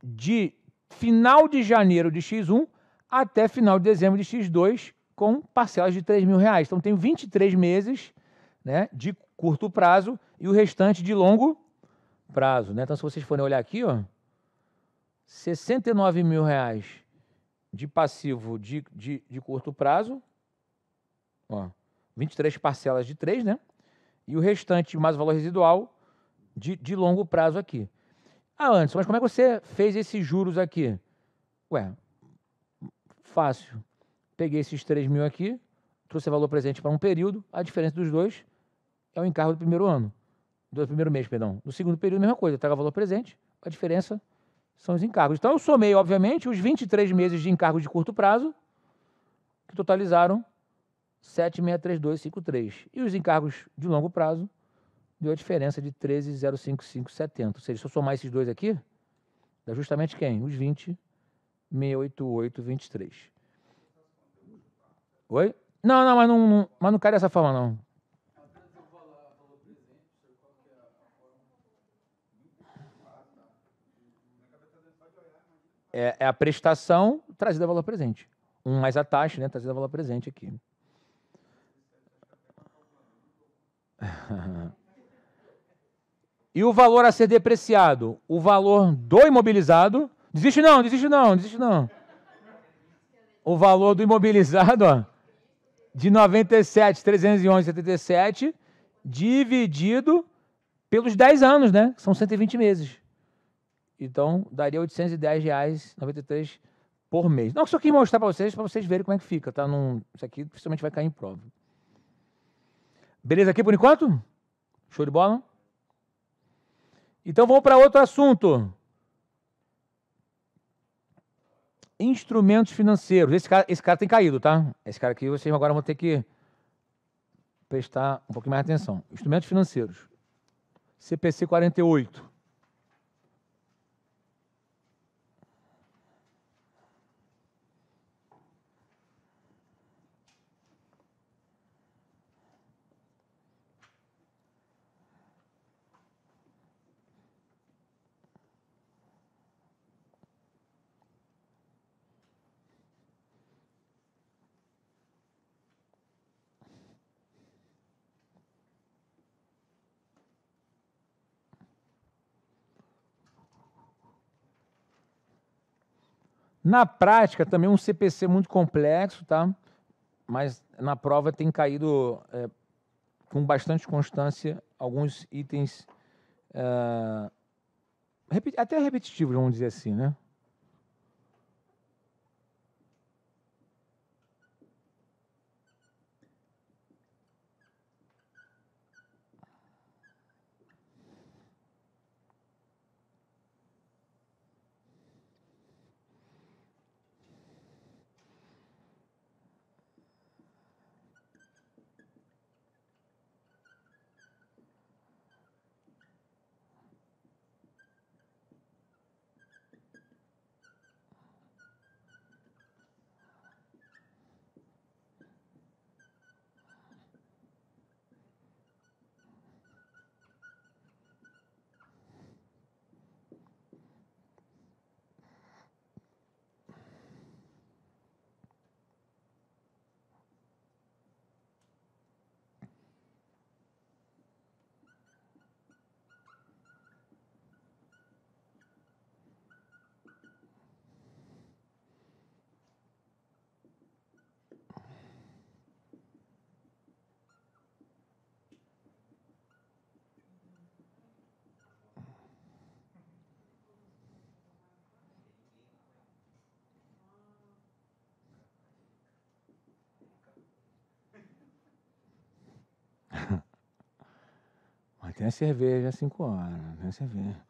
de final de janeiro de X1 até final de dezembro de X2 com parcelas de R$3.000. Então, tenho 23 meses, né, de curto prazo e o restante de longo prazo, né? Então, se vocês forem olhar aqui, ó, R$69.000 de passivo de curto prazo, ó, 23 parcelas de 3, né? E o restante, mais o valor residual, de longo prazo aqui. Ah, Anderson, mas como é que você fez esses juros aqui? Ué, fácil. Peguei esses 3.000 aqui, trouxe valor presente para um período, a diferença dos dois é o encargo do primeiro ano, do primeiro mês, perdão. No segundo período, a mesma coisa, traga valor presente, a diferença são os encargos. Então, eu somei, obviamente, os 23 meses de encargo de curto prazo, que totalizaram 7.632,53. E os encargos de longo prazo, deu a diferença de 13.055,70. Ou seja, se eu somar esses dois aqui, dá justamente quem? Os 20.688,23. Oi? Não, mas não cai dessa forma, não. É a prestação trazida a valor presente. Mais a taxa, né, trazida a valor presente aqui. E o valor a ser depreciado? O valor do imobilizado. Desiste não. O valor do imobilizado, ó, de 97.311,77 dividido pelos 10 anos, né? São 120 meses. Então, daria R$810,93 por mês. Não, que só quis mostrar para vocês verem como é que fica, tá? Isso aqui principalmente vai cair em prova. Beleza aqui por enquanto? Show de bola? Então, vamos para outro assunto. Instrumentos financeiros. Esse cara tem caído, tá? Esse cara aqui vocês agora vão ter que prestar um pouquinho mais de atenção. Instrumentos financeiros. CPC 48. Na prática, também um CPC muito complexo, tá? Mas na prova tem caído com bastante constância alguns itens até repetitivos, vamos dizer assim, né? Mas tem a cerveja às 5 horas, tem a cerveja.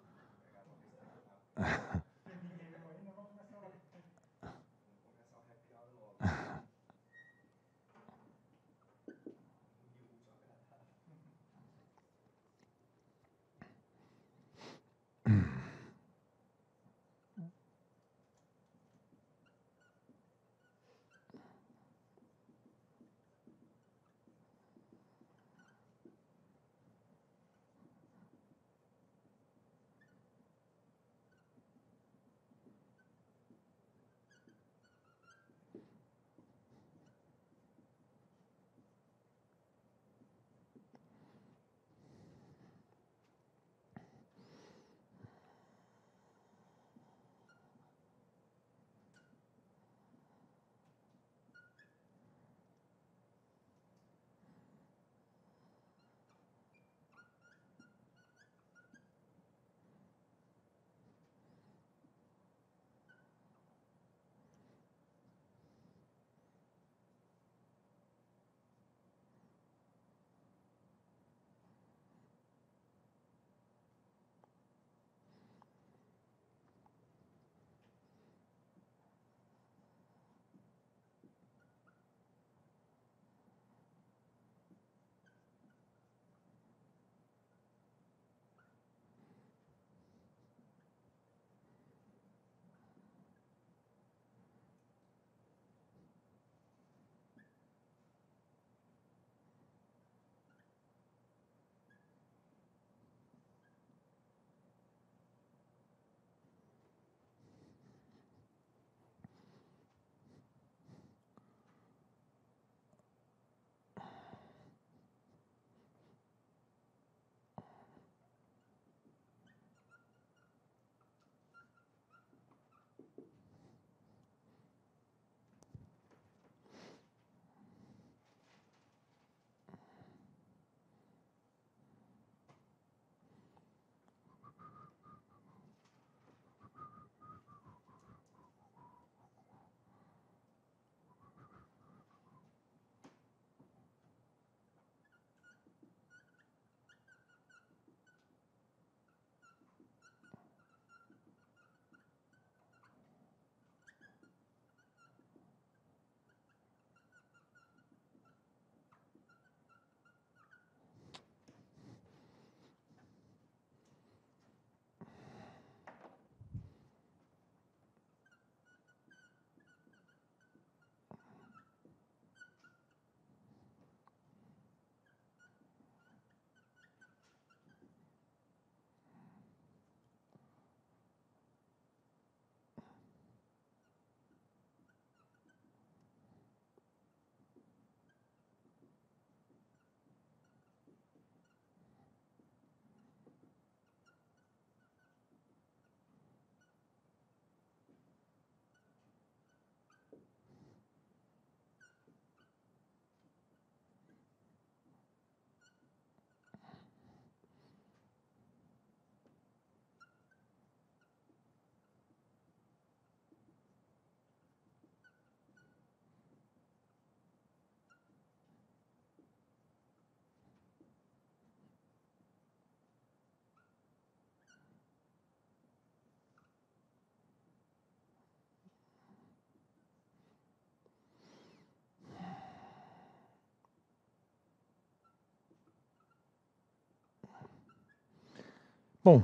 Bom,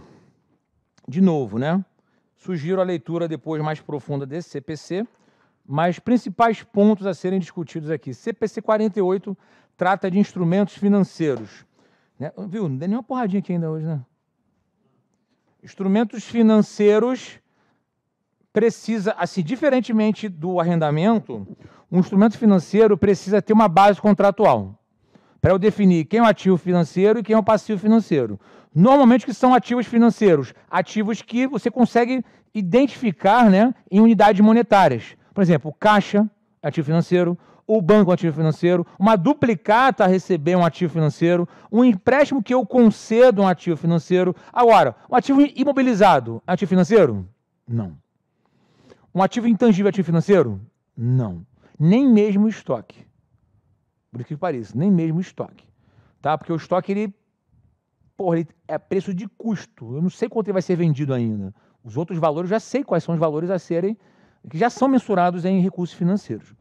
de novo, né? Sugiro a leitura depois mais profunda desse CPC, mas principais pontos a serem discutidos aqui. CPC 48 trata de instrumentos financeiros. Né? Viu? Não deu nenhuma porradinha aqui ainda hoje, né? Instrumentos financeiros precisa, assim, diferentemente do arrendamento, um instrumento financeiro precisa ter uma base contratual para eu definir quem é o ativo financeiro e quem é o passivo financeiro. Normalmente, o que são ativos financeiros? Ativos que você consegue identificar, né, em unidades monetárias. Por exemplo, o caixa é ativo financeiro, o banco é um ativo financeiro, uma duplicata a receber um ativo financeiro, um empréstimo que eu concedo um ativo financeiro. Agora, um ativo imobilizado é ativo financeiro? Não. Um ativo intangível é ativo financeiro? Não. Nem mesmo o estoque. Por que pareça, nem mesmo o estoque. Tá? Porque o estoque, ele é preço de custo. Eu não sei quanto ele vai ser vendido ainda. Os outros valores, já sei quais são os valores a serem, que já são mensurados em recursos financeiros.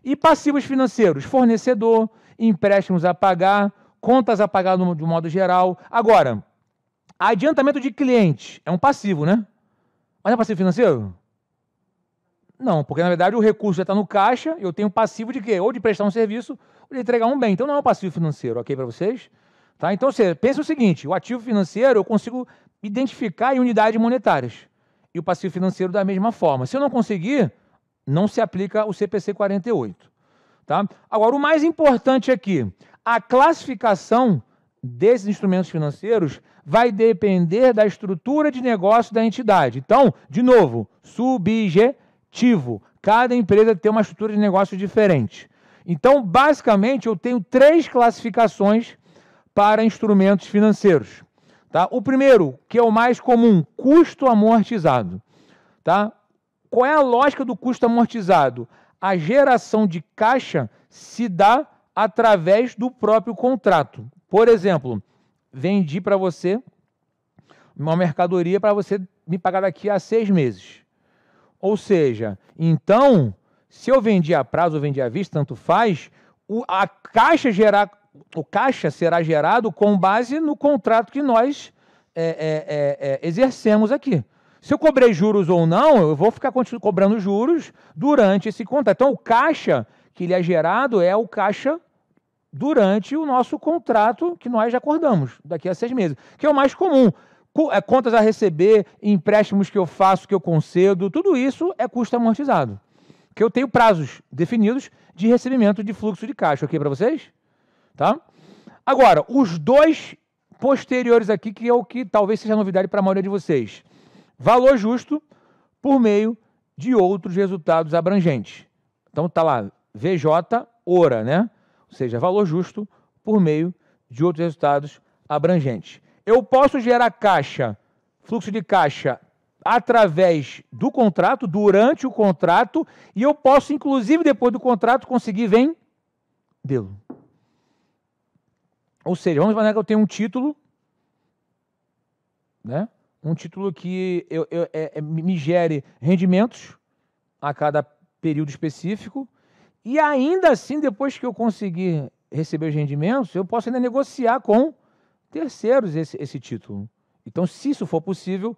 E passivos financeiros, fornecedor, empréstimos a pagar, contas a pagar de um modo geral. Agora, adiantamento de cliente é um passivo, né? Mas é passivo financeiro? Não, porque na verdade o recurso já está no caixa, eu tenho passivo de quê? Ou de prestar um serviço, ou de entregar um bem. Então não é um passivo financeiro, ok para vocês? Tá? Então você pensa o seguinte, o ativo financeiro eu consigo identificar em unidades monetárias. E o passivo financeiro da mesma forma. Se eu não conseguir, não se aplica o CPC 48. Tá? Agora, o mais importante aqui, a classificação desses instrumentos financeiros vai depender da estrutura de negócio da entidade. Então, de novo, subjetivo. Cada empresa tem uma estrutura de negócio diferente. Então, basicamente, eu tenho 3 classificações para instrumentos financeiros. Tá? O primeiro, que é o mais comum, custo amortizado. Tá? Qual é a lógica do custo amortizado? A geração de caixa se dá através do próprio contrato. Por exemplo, vendi para você uma mercadoria para você me pagar daqui a 6 meses. Ou seja, então, se eu vendi a prazo ou vendi à vista, tanto faz, o caixa será gerado com base no contrato que nós exercemos aqui. Se eu cobrei juros ou não, eu vou ficar cobrando juros durante esse contrato. Então, o caixa que ele é gerado é o caixa durante o nosso contrato que nós já acordamos, daqui a 6 meses, que é o mais comum. Contas a receber, empréstimos que eu faço, que eu concedo, tudo isso é custo amortizado. Que eu tenho prazos definidos de recebimento de fluxo de caixa, ok para vocês? Tá? Agora, os 2 posteriores aqui, que é o que talvez seja novidade para a maioria de vocês. Valor justo por meio de outros resultados abrangentes. Então tá lá, VJ, ORA, né? Ou seja, valor justo por meio de outros resultados abrangentes. Eu posso gerar caixa, fluxo de caixa, através do contrato, durante o contrato, e eu posso, inclusive, depois do contrato, conseguir vendê-lo. Ou seja, vamos imaginar que eu tenho um título, né? Um título que me gere rendimentos a cada período específico, e ainda assim, depois que eu conseguir receber os rendimentos, eu posso ainda negociar com terceiros esse título. Então, se isso for possível,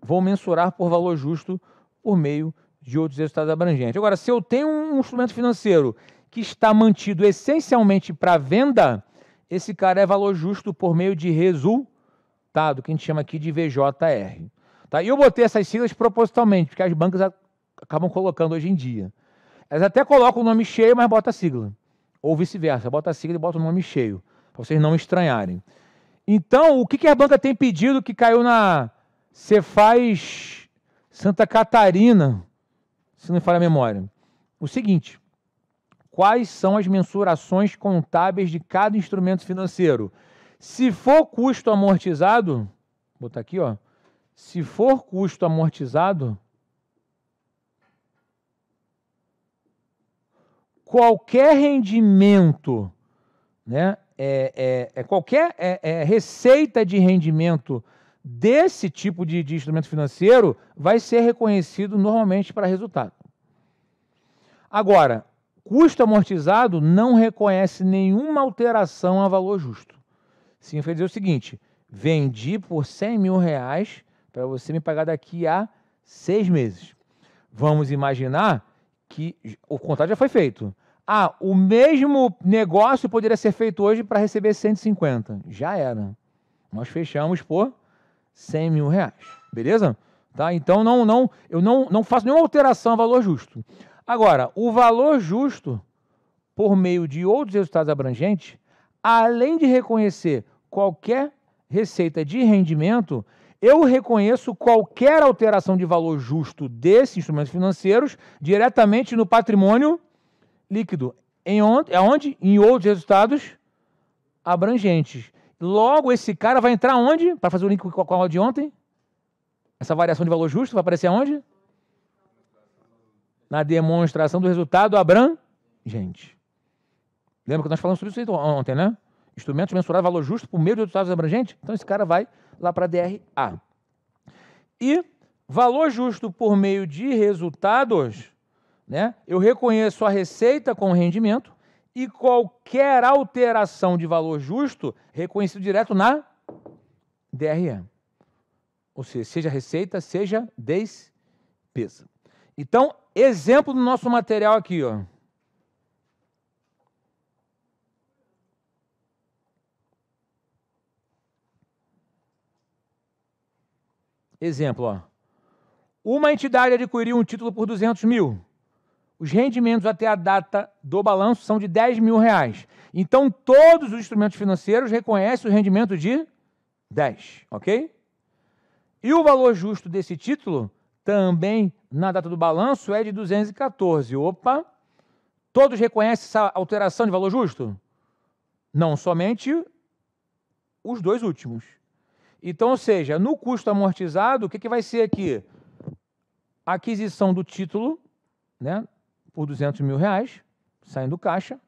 vou mensurar por valor justo por meio de outros resultados abrangentes. Agora, se eu tenho um instrumento financeiro que está mantido essencialmente para venda, esse cara é valor justo por meio de resultado, que a gente chama aqui de VJR. Tá? E eu botei essas siglas propositalmente, porque as bancas acabam colocando hoje em dia. Elas até colocam o nome cheio, mas bota a sigla. Ou vice-versa, bota a sigla e bota o nome cheio, para vocês não estranharem. Então, o que a banca tem pedido que caiu na Cefaz Santa Catarina, se não me falha a memória? O seguinte: quais são as mensurações contábeis de cada instrumento financeiro? Se for custo amortizado, vou botar aqui, ó. Se for custo amortizado, qualquer rendimento, né, qualquer receita de rendimento desse tipo de instrumento financeiro vai ser reconhecido normalmente para resultado. Agora, custo amortizado não reconhece nenhuma alteração a valor justo. Significa dizer o seguinte: Vendi por 100 mil reais para você me pagar daqui a 6 meses. Vamos imaginar que o contrato já foi feito. Ah, o mesmo negócio poderia ser feito hoje para receber 150. Já era. Nós fechamos por 100 mil reais. Beleza? Tá? Então, eu não faço nenhuma alteração ao valor justo. Agora, o valor justo, por meio de outros resultados abrangentes, além de reconhecer qualquer receita de rendimento, eu reconheço qualquer alteração de valor justo desses instrumentos financeiros diretamente no patrimônio líquido. Aonde? Em outros resultados abrangentes. Logo, esse cara vai entrar onde? Para fazer o link com a aula de ontem? Essa variação de valor justo vai aparecer aonde? Na demonstração do resultado abrangente. Lembra que nós falamos sobre isso ontem, né? Instrumentos mensurados valor justo por meio de resultados abrangentes. Então, esse cara vai lá para a DRA. E valor justo por meio de resultados, né? Eu reconheço a receita com rendimento e qualquer alteração de valor justo reconhecido direto na DRE. Ou seja receita, seja despesa. Então, exemplo do nosso material aqui, ó. Exemplo, ó. Uma entidade adquiriu um título por 200 mil. Os rendimentos até a data do balanço são de 10 mil reais. Então, todos os instrumentos financeiros reconhecem o rendimento de 10, ok? E o valor justo desse título, também na data do balanço, é de 214. Opa! Todos reconhecem essa alteração de valor justo? Não, somente os dois últimos. Então, ou seja, no custo amortizado, o que vai ser aqui? A aquisição do título, né, por 200 mil reais, saindo do caixa,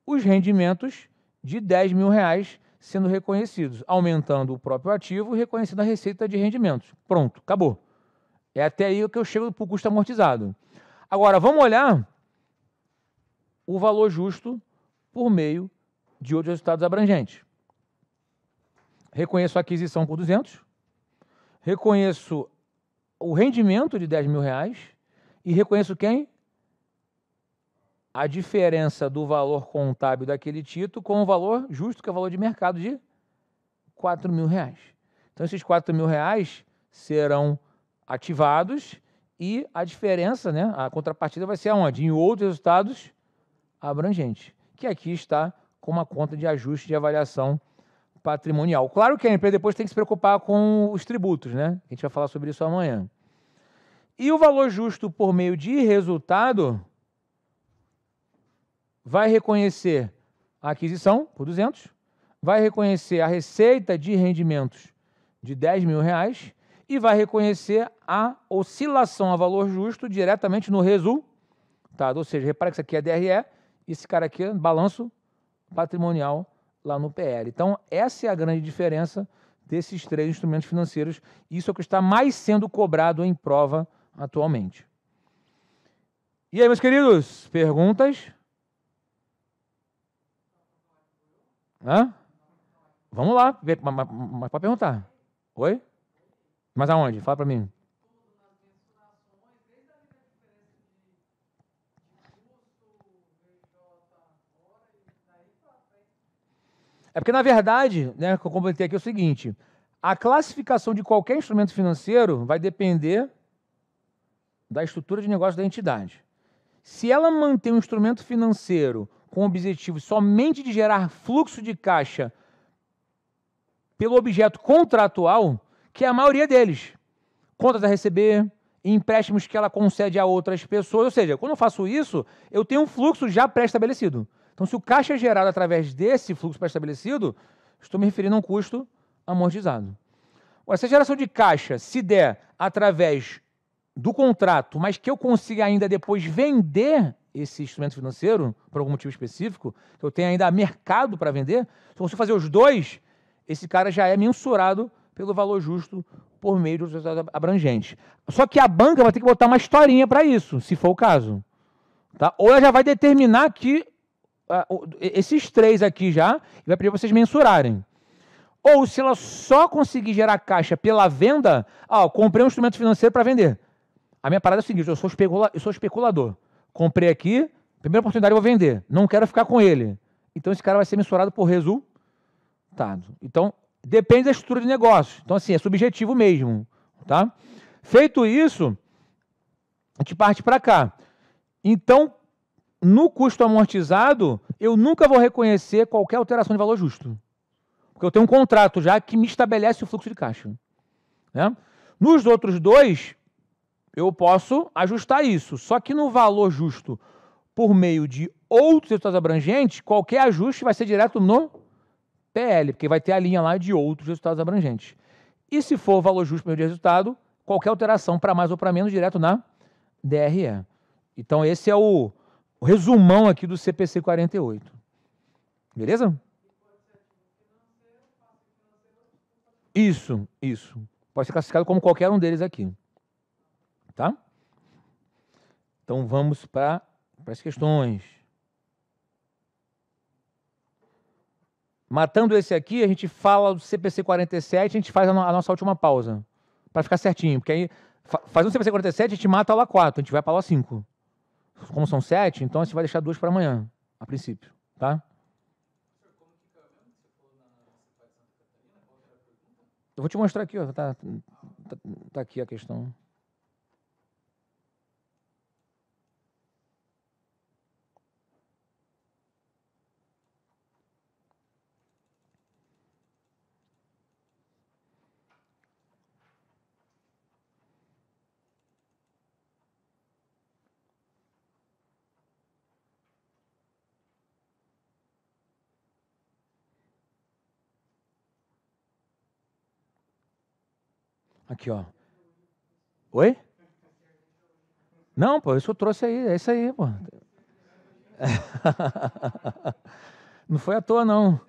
os rendimentos de 10 mil reais sendo reconhecidos, aumentando o próprio ativo e reconhecendo a receita de rendimentos. Pronto, acabou. É até aí que eu chego para o custo amortizado. Agora, vamos olhar o valor justo por meio de outros resultados abrangentes. Reconheço a aquisição por 200, reconheço o rendimento de 10 mil reais e reconheço quem? A diferença do valor contábil daquele título com o valor justo, que é o valor de mercado de 4 mil reais. Então, esses 4 mil reais serão ativados e a diferença, né, a contrapartida vai ser aonde? Em outros resultados abrangentes, que aqui está com uma conta de ajuste de avaliação patrimonial. Claro que a empresa depois tem que se preocupar com os tributos, né? A gente vai falar sobre isso amanhã. E o valor justo por meio de resultado vai reconhecer a aquisição por 200, vai reconhecer a receita de rendimentos de 10 mil reais e vai reconhecer a oscilação a valor justo diretamente no resultado. Ou seja, repara que isso aqui é DRE e esse cara aqui é balanço patrimonial lá no PL. Então, essa é a grande diferença desses três instrumentos financeiros. Isso é o que está mais sendo cobrado em prova atualmente. E aí, meus queridos, perguntas? Hã? Vamos lá, mas pode perguntar. Oi? Mas aonde? Fala para mim. É porque, na verdade, né, que eu completei aqui é o seguinte, a classificação de qualquer instrumento financeiro vai depender da estrutura de negócio da entidade. Se ela mantém um instrumento financeiro com o objetivo somente de gerar fluxo de caixa pelo objeto contratual, que é a maioria deles, contas a receber, empréstimos que ela concede a outras pessoas, ou seja, quando eu faço isso, eu tenho um fluxo já pré-estabelecido. Então, se o caixa é gerado através desse fluxo pré-estabelecido, estou me referindo a um custo amortizado. Agora, se a geração de caixa se der através do contrato, mas que eu consiga ainda depois vender esse instrumento financeiro, por algum motivo específico, que eu tenho ainda mercado para vender, se eu consigo fazer os dois, esse cara já é mensurado pelo valor justo por meio dos resultados abrangentes. Só que a banca vai ter que botar uma historinha para isso, se for o caso. Tá? Ou ela já vai determinar que esses três aqui já, e vai pedir para vocês mensurarem. Ou se ela só conseguir gerar caixa pela venda, eu comprei um instrumento financeiro para vender. A minha parada é o seguinte, eu sou especulador. Comprei aqui, primeira oportunidade eu vou vender. Não quero ficar com ele. Então esse cara vai ser mensurado por resultado. Então, depende da estrutura de negócio. Então, assim, é subjetivo mesmo. Tá? Feito isso, a gente parte para cá. Então, no custo amortizado, eu nunca vou reconhecer qualquer alteração de valor justo. Porque eu tenho um contrato já que me estabelece o fluxo de caixa. Né? Nos outros dois, eu posso ajustar isso. Só que no valor justo, por meio de outros resultados abrangentes, qualquer ajuste vai ser direto no PL, porque vai ter a linha lá de outros resultados abrangentes. E se for valor justo por meio de resultado, qualquer alteração para mais ou para menos, direto na DRE. Então esse é o resumão aqui do CPC 48. Beleza? Isso. Pode ser classificado como qualquer um deles aqui. Tá? Então vamos para as questões. Matando esse aqui, a gente fala do CPC 47, a gente faz a nossa última pausa. Para ficar certinho. Porque aí, fazendo o CPC 47, a gente mata a aula 4, a gente vai para a aula 5. Como são 7, então a gente vai deixar 2 para amanhã, a princípio. Tá? Eu vou te mostrar aqui, ó. Tá aqui a questão. Aqui, ó. Oi? Não, pô, isso eu trouxe aí, é isso aí, pô. Não foi à toa, não.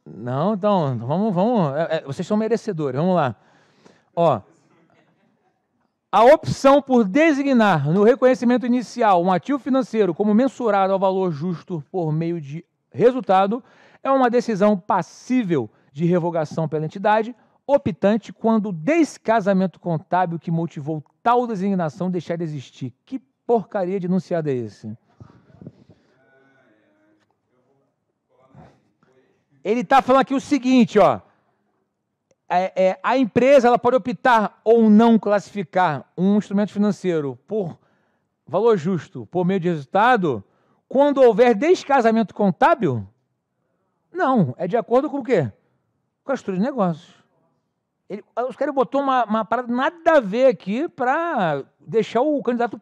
Não, então, vamos. Vocês são merecedores, vamos lá. Ó. A opção por designar no reconhecimento inicial um ativo financeiro como mensurado ao valor justo por meio de resultado é uma decisão passível de revogação pela entidade, optante quando o descasamento contábil que motivou tal designação deixar de existir. Que porcaria de enunciado é esse? Ele está falando aqui o seguinte, ó. A empresa ela pode optar ou não classificar um instrumento financeiro por valor justo por meio de resultado quando houver descasamento contábil? Não, é de acordo com o quê? Com a estrutura de negócios. Os caras botou uma parada nada a ver aqui para deixar o candidato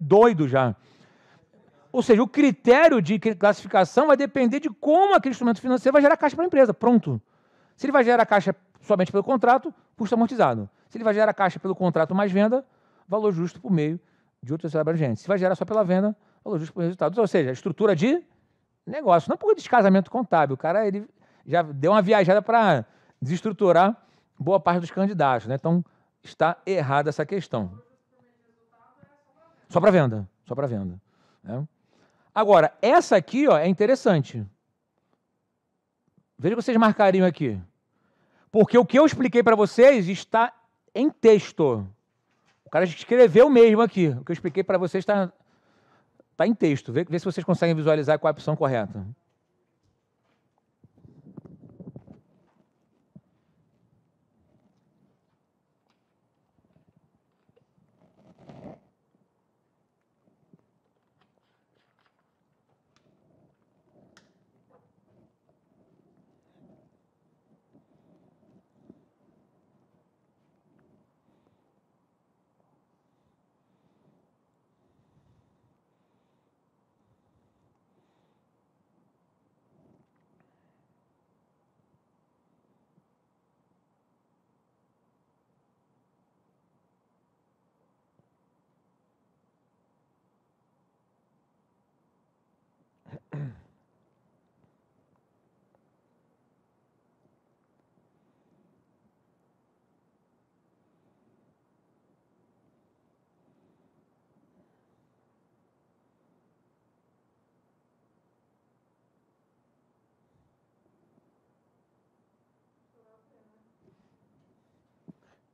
doido já. Ou seja, o critério de classificação vai depender de como aquele instrumento financeiro vai gerar caixa para a empresa. Pronto. Se ele vai gerar caixa somente pelo contrato, custo amortizado. Se ele vai gerar caixa pelo contrato mais venda, valor justo por meio de outros abrangentes. Se vai gerar só pela venda, valor justo por resultados. Ou seja, estrutura de negócio. Não por descasamento contábil. O cara ele já deu uma viajada para desestruturar boa parte dos candidatos. Né? Então, está errada essa questão. Só para venda. Só para venda. Né? Agora, essa aqui ó, é interessante. Veja o que vocês marcariam aqui. Porque o que eu expliquei para vocês está em texto. O cara escreveu mesmo aqui. O que eu expliquei para vocês está em texto. Vê se vocês conseguem visualizar qual é a opção correta.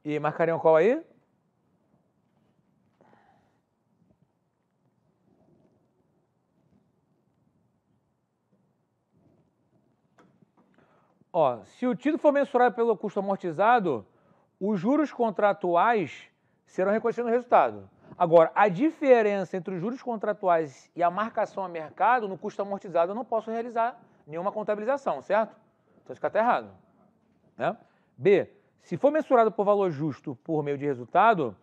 E marcariam qual aí? Ó, se o título for mensurado pelo custo amortizado, os juros contratuais serão reconhecidos no resultado. Agora, a diferença entre os juros contratuais e a marcação a mercado, no custo amortizado, eu não posso realizar nenhuma contabilização, certo? Então isso está errado. Né? B, se for mensurado por valor justo por meio de resultado,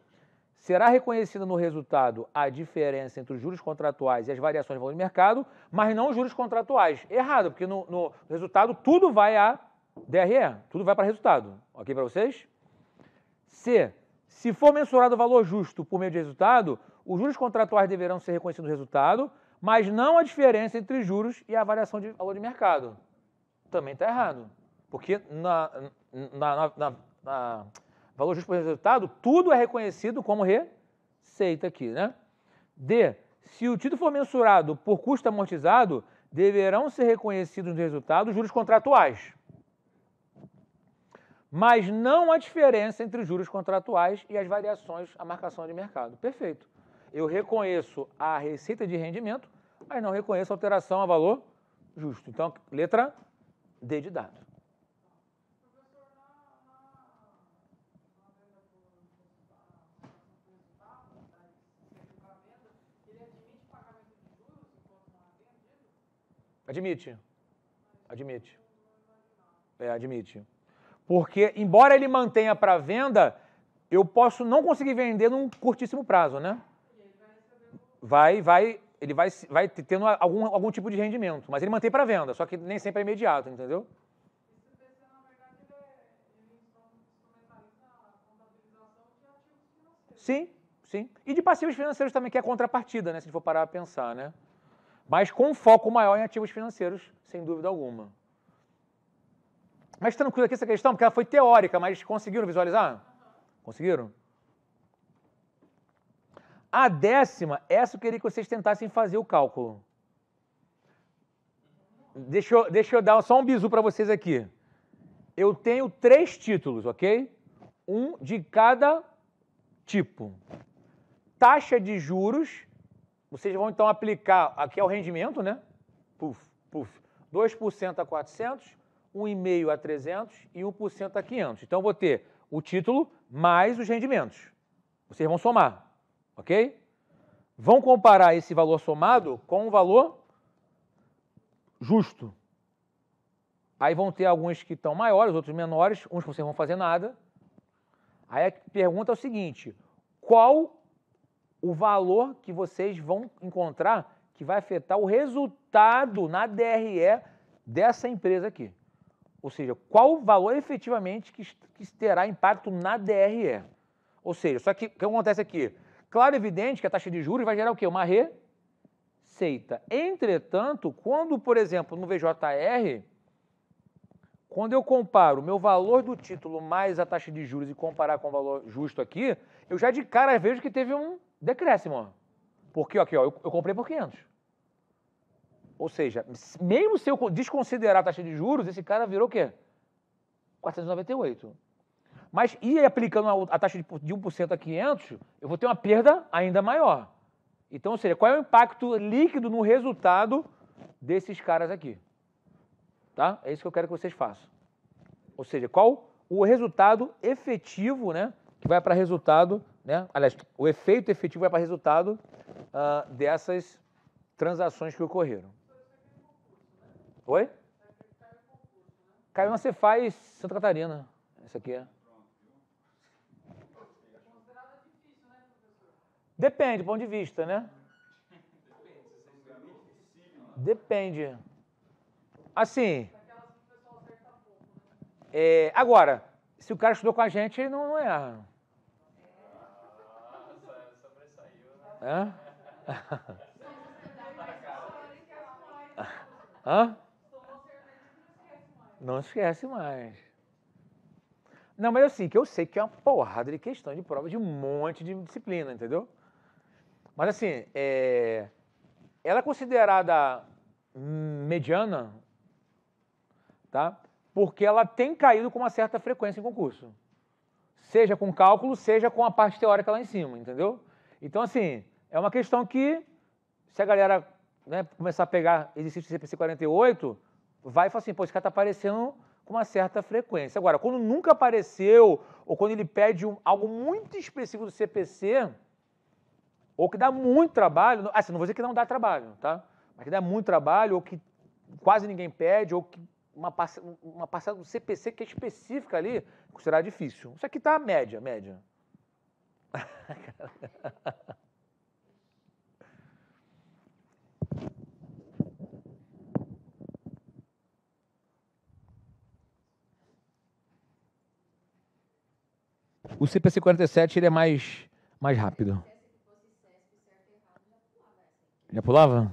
será reconhecida no resultado a diferença entre os juros contratuais e as variações de valor de mercado, mas não os juros contratuais. Errado, porque no resultado tudo vai a DRE, tudo vai para resultado. Ok para vocês? C, se for mensurado o valor justo por meio de resultado, os juros contratuais deverão ser reconhecidos no resultado, mas não a diferença entre os juros e a variação de valor de mercado. Também está errado, porque valor justo por resultado, tudo é reconhecido como receita aqui, né? D, se o título for mensurado por custo amortizado, deverão ser reconhecidos no resultado os juros contratuais, mas não a diferença entre os juros contratuais e as variações, a marcação de mercado. Perfeito. Eu reconheço a receita de rendimento, mas não reconheço a alteração a valor justo. Então, letra D de dado. Professor, na venda por resultado, para venda, ele admite pagamento de juros enquanto não é vendido? Admite. Admite. Admite. Porque, embora ele mantenha para venda, eu posso não conseguir vender num curtíssimo prazo, né? E ele vai receber Ele vai tendo algum tipo de rendimento, mas ele mantém para venda, só que nem sempre é imediato, entendeu? esse PC, na verdade, ele instrumentaliza a contabilização de ativos financeiros. Sim, sim. E de passivos financeiros também, que é a contrapartida, né? Se a gente for parar a pensar, né? Mas com um foco maior em ativos financeiros, sem dúvida alguma. Mas tranquilo aqui essa questão, porque ela foi teórica, mas conseguiram visualizar? Conseguiram? A 10ª, essa eu queria que vocês tentassem fazer o cálculo. Deixa eu dar só um bizu para vocês aqui. Eu tenho 3 títulos, ok? Um de cada tipo. Taxa de juros, vocês vão então aplicar, aqui é o rendimento, né? Puf, puf. 2% a 400, 1,5% a 300 e 1% a 500. Então, eu vou ter o título mais os rendimentos. Vocês vão somar, ok? Vão comparar esse valor somado com o valor justo. Aí vão ter alguns que estão maiores, outros menores, uns vocês não vão fazer nada. Aí a pergunta é o seguinte, qual o valor que vocês vão encontrar que vai afetar o resultado na DRE dessa empresa aqui? Ou seja, qual o valor efetivamente que terá impacto na DRE? Ou seja, só que o que acontece aqui? Claro e evidente que a taxa de juros vai gerar o quê? Uma receita. Entretanto, quando, por exemplo, no VJR, quando eu comparo o meu valor do título mais a taxa de juros e comparar com o valor justo aqui, eu já de cara vejo que teve um decréscimo. Ó. Porque aqui, ó, eu comprei por 500. Ou seja, mesmo se eu desconsiderar a taxa de juros, esse cara virou o quê? 498. Mas e aplicando a taxa de 1% a 500, eu vou ter uma perda ainda maior. Então, ou seja, qual é o impacto líquido no resultado desses caras aqui? Tá? É isso que eu quero que vocês façam. Ou seja, qual o resultado efetivo, né, que vai para resultado, né? Aliás, o efeito efetivo vai para resultado dessas transações que ocorreram. Oi? Caiu na Cefaz Santa Catarina. Essa aqui é. Considerada difícil, né, professor? Depende do ponto de vista, né? Depende. Assim, Aquelas que o pessoal acerta pouco, né? agora, se o cara estudou com a gente, ele não erra. Sobressaiu, né? Hã? Hã? Hã? Tomou cerveja e não esquece mais. Não esquece mais. Não, mas assim, que eu sei que é uma porrada de questão de prova de um monte de disciplina, entendeu? Mas assim, ela é considerada mediana, tá? Porque ela tem caído com uma certa frequência em concurso. Seja com cálculo, seja com a parte teórica lá em cima, entendeu? Então, assim, é uma questão que, se a galera, né, começar a pegar exercício de CPC 48, vai e fala assim, pô, esse cara tá aparecendo com uma certa frequência. Agora, quando nunca apareceu, ou quando ele pede algo muito específico do CPC, ou que dá muito trabalho, assim, não vou dizer que não dá trabalho, tá? Mas que dá muito trabalho, ou que quase ninguém pede, ou que uma parcela do CPC que é específica ali, será difícil. Isso aqui tá média. O CPC 47 ele é mais rápido. Já pulava?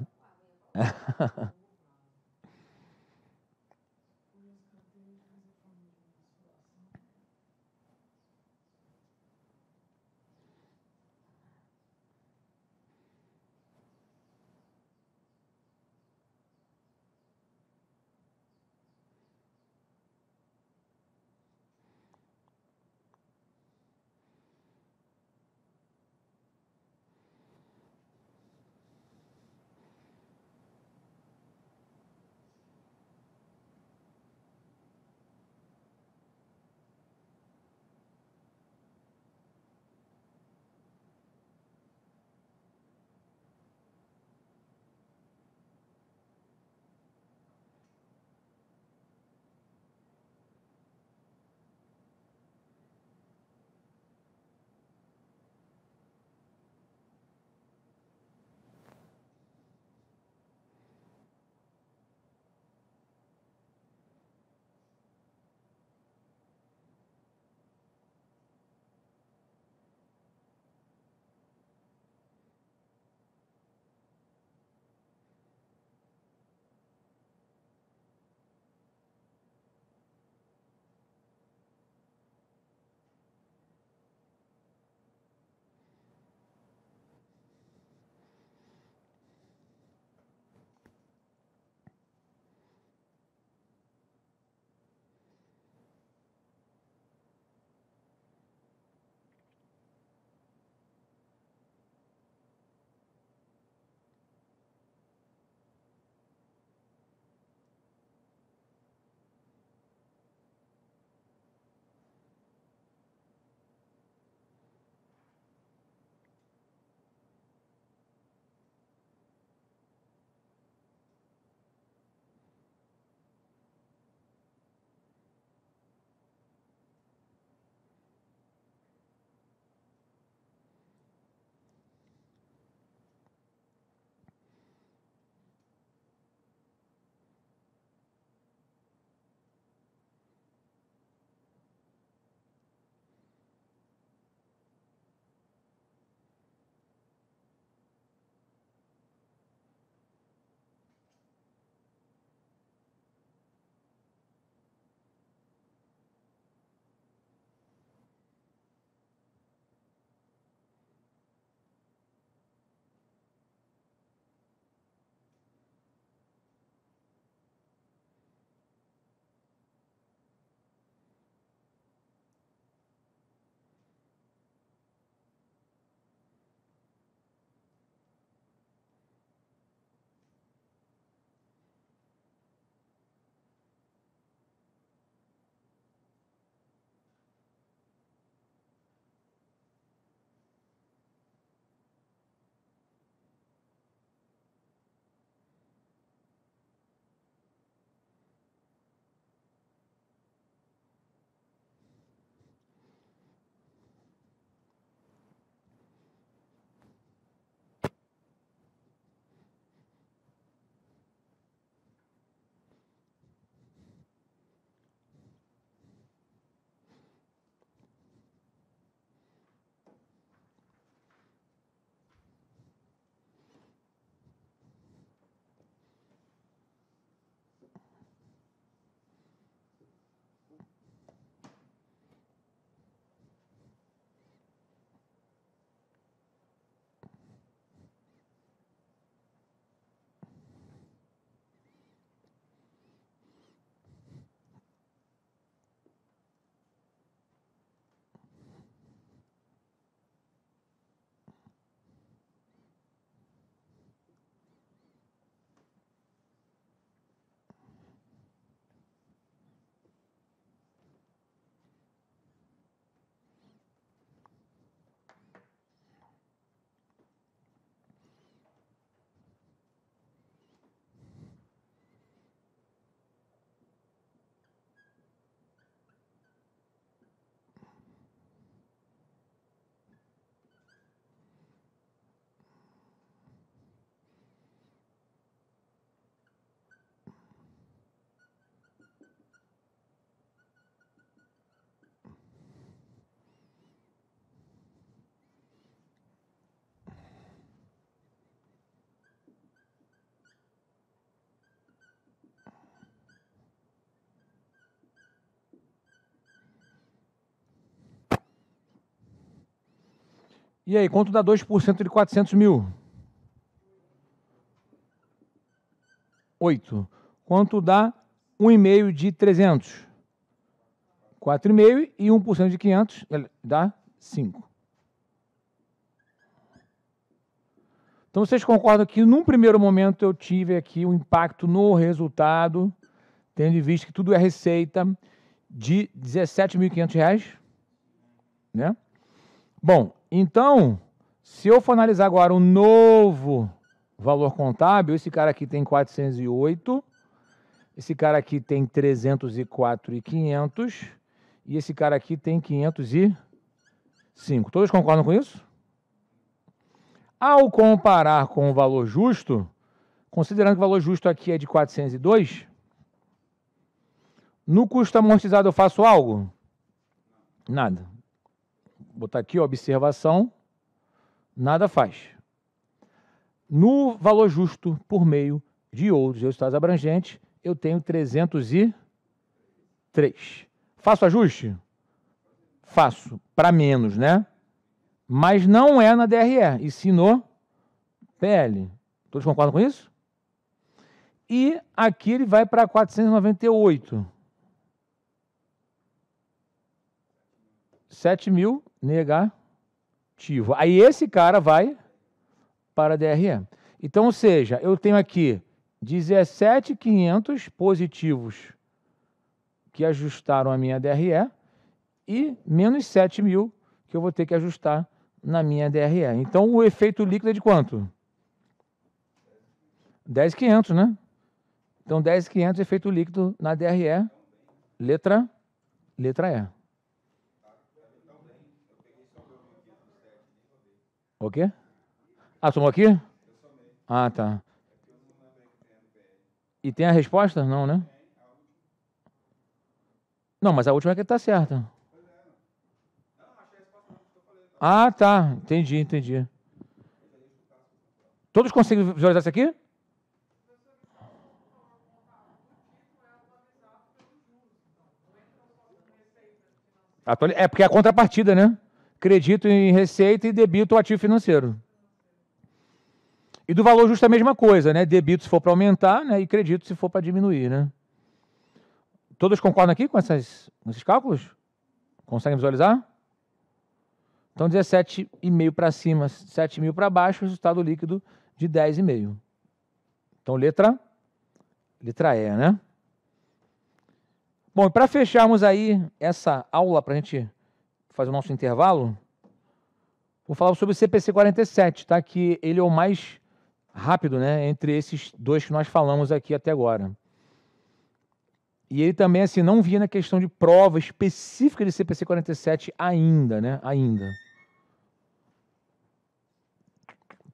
E aí, quanto dá 2% de 400 mil? 8. Quanto dá 1,5 de 300? 4,5 e 1% de 500 dá 5. Então, vocês concordam que, num primeiro momento, eu tive aqui um impacto no resultado, tendo em vista que tudo é receita, de R$ 17.500, né? Bom, então, se eu for analisar agora um novo valor contábil, esse cara aqui tem 408, esse cara aqui tem 304.500 e esse cara aqui tem 505. Todos concordam com isso? Ao comparar com o valor justo, considerando que o valor justo aqui é de 402, no custo amortizado eu faço algo? Nada. Vou botar aqui, ó, observação, nada faz. No valor justo por meio de outros resultados abrangentes, eu tenho 303. Faço ajuste? Faço, para menos, né? Mas não é na DRE, e sim no PL. Todos concordam com isso? E aqui ele vai para 498. 7.000 negativo. Aí esse cara vai para a DRE. Então, ou seja, eu tenho aqui 17.500 positivos que ajustaram a minha DRE e menos 7.000 que eu vou ter que ajustar na minha DRE. Então, o efeito líquido é de quanto? 10.500, né? Então, 10.500 efeito líquido na DRE, letra E. O quê? Ah, somou aqui? Ah, tá. E tem a resposta? Não, né? Não, mas a última é que está certa. Ah, tá. Entendi. Todos conseguem visualizar isso aqui? É porque é a contrapartida, né? Credito em receita e debito o ativo financeiro. E do valor justo é a mesma coisa, né? Debito se for para aumentar, né? E credito se for para diminuir, né? Todos concordam aqui com esses cálculos? Conseguem visualizar? Então, 17,5 para cima, 7.000 para baixo, resultado líquido de 10,5. Então, letra E, né? Bom, para fecharmos aí essa aula, para a gente fazer o nosso intervalo, vou falar sobre o CPC 47, tá? Que ele é o mais rápido, né? Entre esses dois que nós falamos aqui até agora. E ele também, assim, não vinha na questão de prova específica de CPC 47 ainda, né? Ainda.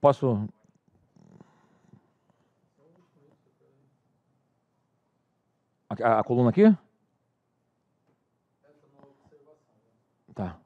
Posso... A coluna aqui? Tá.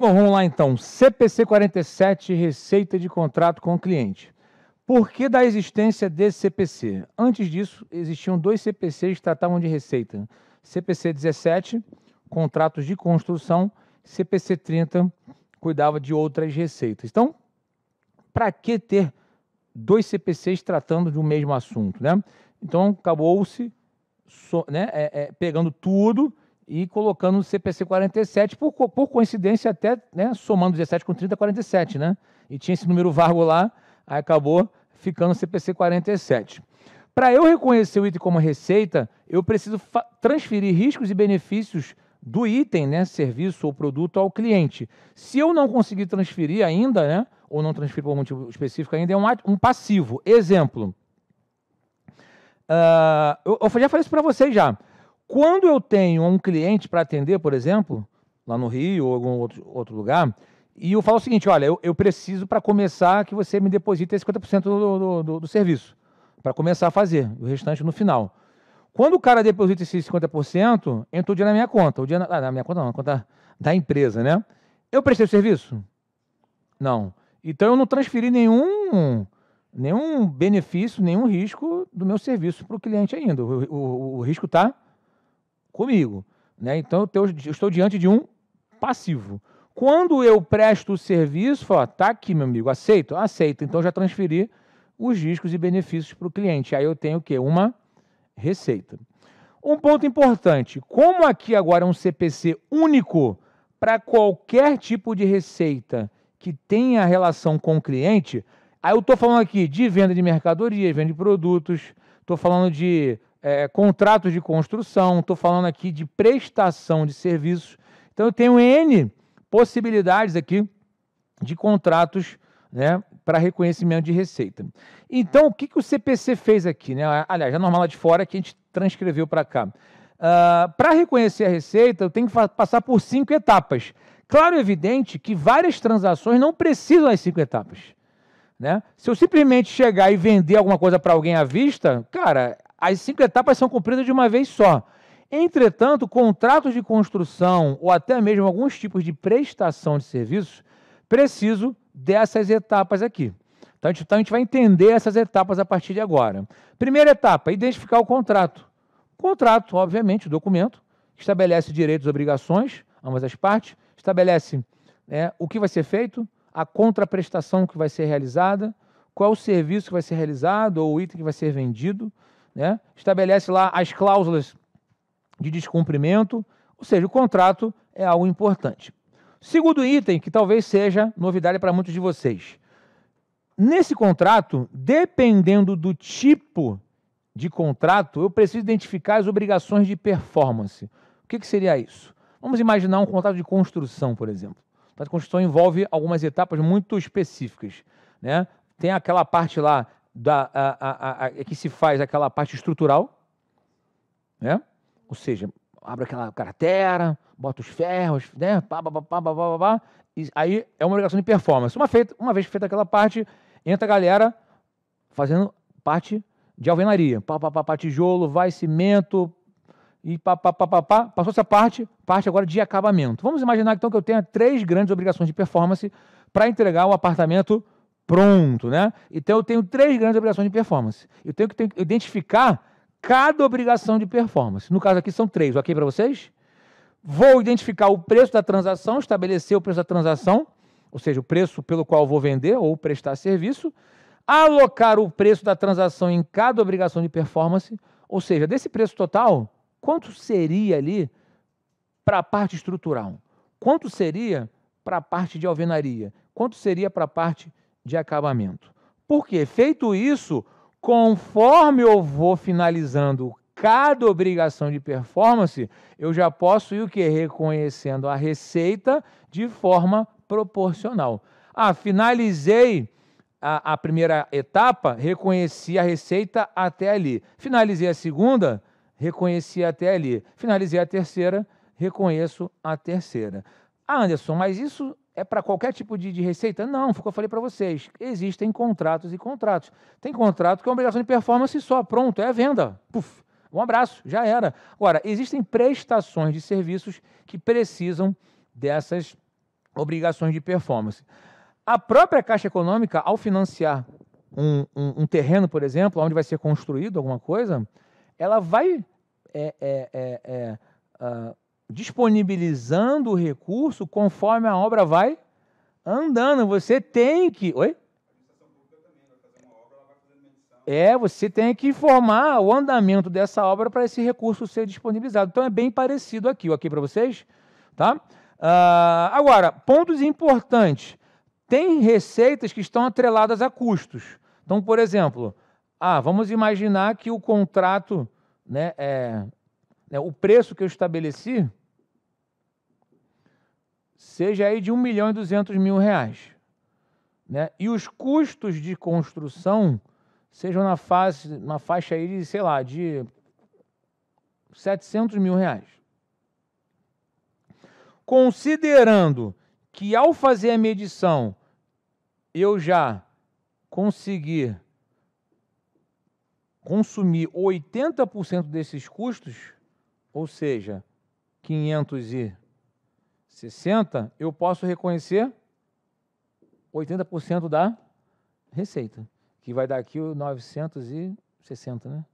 Bom, vamos lá então. CPC 47, receita de contrato com o cliente. Por que da existência desse CPC? Antes disso, existiam 2 CPCs que tratavam de receita. CPC 17, contratos de construção, CPC 30, cuidava de outras receitas. Então, para que ter 2 CPCs tratando de um mesmo assunto, né? Então, acabou-se pegando tudo e colocando no CPC 47, por coincidência até, né, somando 17 com 30, 47, né? E tinha esse número vago lá, aí acabou ficando no CPC 47. Para eu reconhecer o item como receita, eu preciso transferir riscos e benefícios do item, né, serviço ou produto ao cliente. Se eu não conseguir transferir ainda, né, ou não transferir por um motivo específico ainda, é um passivo. Exemplo, eu já falei isso para vocês já. Quando eu tenho um cliente para atender, por exemplo, lá no Rio ou algum outro lugar, e eu falo o seguinte, olha, eu preciso para começar que você me deposite 50% do serviço, para começar a fazer, o restante no final. Quando o cara deposita esses 50%, entrou o dinheiro na minha conta. O dinheiro na minha conta não, na conta da empresa, né? Eu prestei o serviço? Não. Então eu não transferi nenhum benefício, nenhum risco do meu serviço para o cliente ainda. O risco está comigo, né? Então eu estou diante de um passivo. Quando eu presto o serviço, falo, tá aqui, meu amigo, aceito? Aceito. Então já transferi os riscos e benefícios para o cliente. Aí eu tenho o quê? Uma receita. Um ponto importante, como aqui agora é um CPC único para qualquer tipo de receita que tenha relação com o cliente, aí eu estou falando aqui de venda de mercadoria, venda de produtos, estou falando de contratos de construção, estou falando aqui de prestação de serviços. Então eu tenho N possibilidades aqui de contratos, né, para reconhecimento de receita. Então, o que o CPC fez aqui, né? Aliás, a normal lá de fora que a gente transcreveu para cá. Para reconhecer a receita, eu tenho que passar por 5 etapas. Claro e evidente que várias transações não precisam das 5 etapas, né? Se eu simplesmente chegar e vender alguma coisa para alguém à vista, cara, as 5 etapas são cumpridas de uma vez só. Entretanto, contratos de construção ou até mesmo alguns tipos de prestação de serviços, preciso dessas etapas aqui. Então a gente vai entender essas etapas a partir de agora. Primeira etapa, identificar o contrato. Contrato, obviamente, o documento, estabelece direitos e obrigações, ambas as partes, estabelece o que vai ser feito, a contraprestação que vai ser realizada, qual é o serviço que vai ser realizado ou o item que vai ser vendido, né? Estabelece lá as cláusulas de descumprimento, ou seja, o contrato é algo importante. Segundo item, que talvez seja novidade para muitos de vocês. Nesse contrato, dependendo do tipo de contrato, eu preciso identificar as obrigações de performance. O que seria isso? Vamos imaginar um contrato de construção, por exemplo. O contrato de construção envolve algumas etapas muito específicas, né? Tem aquela parte lá que se faz aquela parte estrutural, né? Ou seja, abre aquela cratera, bota os ferros, né? E aí é uma obrigação de performance. Uma vez feita aquela parte, entra a galera fazendo parte de alvenaria. Tijolo, vai cimento e passou essa parte agora de acabamento. Vamos imaginar então que eu tenha 3 grandes obrigações de performance para entregar o apartamento pronto, né? Então eu tenho 3 grandes obrigações de performance. Eu tenho que identificar cada obrigação de performance. No caso aqui são 3, ok para vocês? Vou identificar o preço da transação, estabelecer o preço da transação, ou seja, o preço pelo qual vou vender ou prestar serviço, alocar o preço da transação em cada obrigação de performance, ou seja, desse preço total, quanto seria ali para a parte estrutural? Quanto seria para a parte de alvenaria? Quanto seria para a parte de acabamento? Por quê? Feito isso, conforme eu vou finalizando cada obrigação de performance, eu já posso ir o quê? Reconhecendo a receita de forma proporcional. Finalizei a primeira etapa, reconheci a receita até ali. Finalizei a segunda, reconheci até ali. Finalizei a terceira, reconheço a terceira. Anderson, mas isso é para qualquer tipo de receita? Não, foi o que eu falei para vocês. Existem contratos e contratos. Tem contrato que é uma obrigação de performance só, pronto, é a venda. Puf, um abraço, já era. Agora, existem prestações de serviços que precisam dessas obrigações de performance. A própria Caixa Econômica, ao financiar um terreno, por exemplo, onde vai ser construído alguma coisa, ela vai disponibilizando o recurso conforme a obra vai andando. Você tem que... Oi? Você tem que informar o andamento dessa obra para esse recurso ser disponibilizado. Então, é bem parecido aqui, ok para vocês? Tá? Agora, pontos importantes. Tem receitas que estão atreladas a custos. Então, por exemplo, vamos imaginar que o contrato, o preço que eu estabeleci seja aí de R$1.200.000, né? E os custos de construção sejam na faixa aí de, sei lá, de R$700.000. Considerando que ao fazer a medição eu já consegui consumir 80% desses custos, ou seja, 560, eu posso reconhecer 80% da receita, que vai dar aqui o 960, né?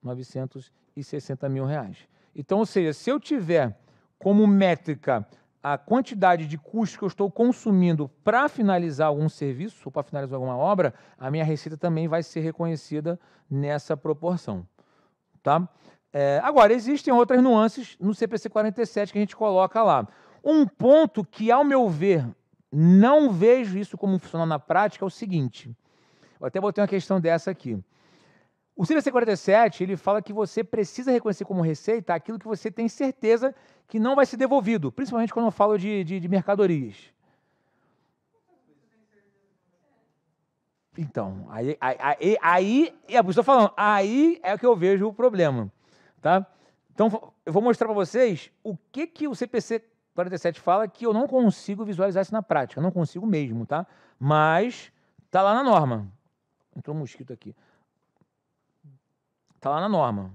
R$960.000. Então, ou seja, se eu tiver como métrica a quantidade de custos que eu estou consumindo para finalizar algum serviço ou para finalizar alguma obra, a minha receita também vai ser reconhecida nessa proporção. Tá? Agora, existem outras nuances no CPC 47 que a gente coloca lá. Um ponto que, ao meu ver, não vejo isso como funciona na prática é o seguinte. Eu até botei uma questão dessa aqui. O CPC 47, ele fala que você precisa reconhecer como receita aquilo que você tem certeza que não vai ser devolvido, principalmente quando eu falo de mercadorias. Então, aí estou falando, aí é que eu vejo o problema. Tá? Então, eu vou mostrar para vocês o que o CPC 47 fala que eu não consigo visualizar isso na prática, eu não consigo mesmo, tá? Mas está lá na norma. Entrou um mosquito aqui. Está lá na norma.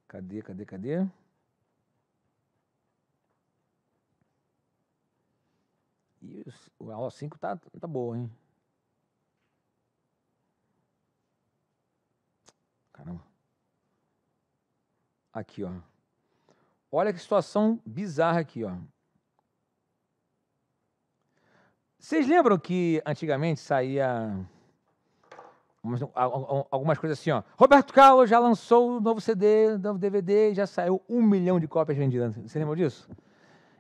Cadê? Isso, a aula 5 tá boa, hein? Caramba. Aqui, ó. Olha que situação bizarra aqui, ó. Vocês lembram que antigamente saía algumas coisas assim, ó. Roberto Carlos já lançou o novo CD, novo DVD, já saiu 1 milhão de cópias vendidas. Você lembra disso?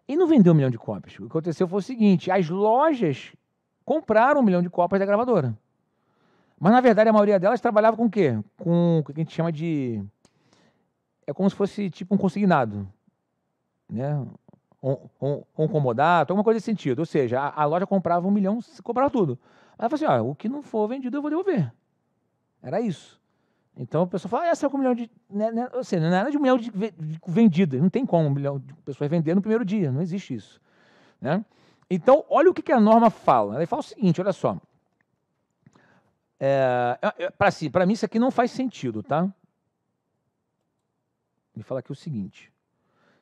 E não vendeu 1 milhão de cópias. O que aconteceu foi o seguinte, as lojas compraram 1 milhão de cópias da gravadora. Mas, na verdade, a maioria delas trabalhava com o quê? Com o que a gente chama de... É como se fosse tipo um consignado, né? Um comodato, alguma coisa desse sentido. Ou seja, a loja comprava 1 milhão, comprava tudo. Ela falou assim, o que não for vendido eu vou devolver. Era isso. Então, a pessoa fala, essa é com 1 milhão de... Ou seja, não era de 1 milhão de vendidas. Não tem como 1 milhão de pessoas vender no primeiro dia. Não existe isso. Né? Então, olha o que a norma fala. Ela fala o seguinte, olha só. Para mim, isso aqui não faz sentido, tá? Me fala aqui o seguinte.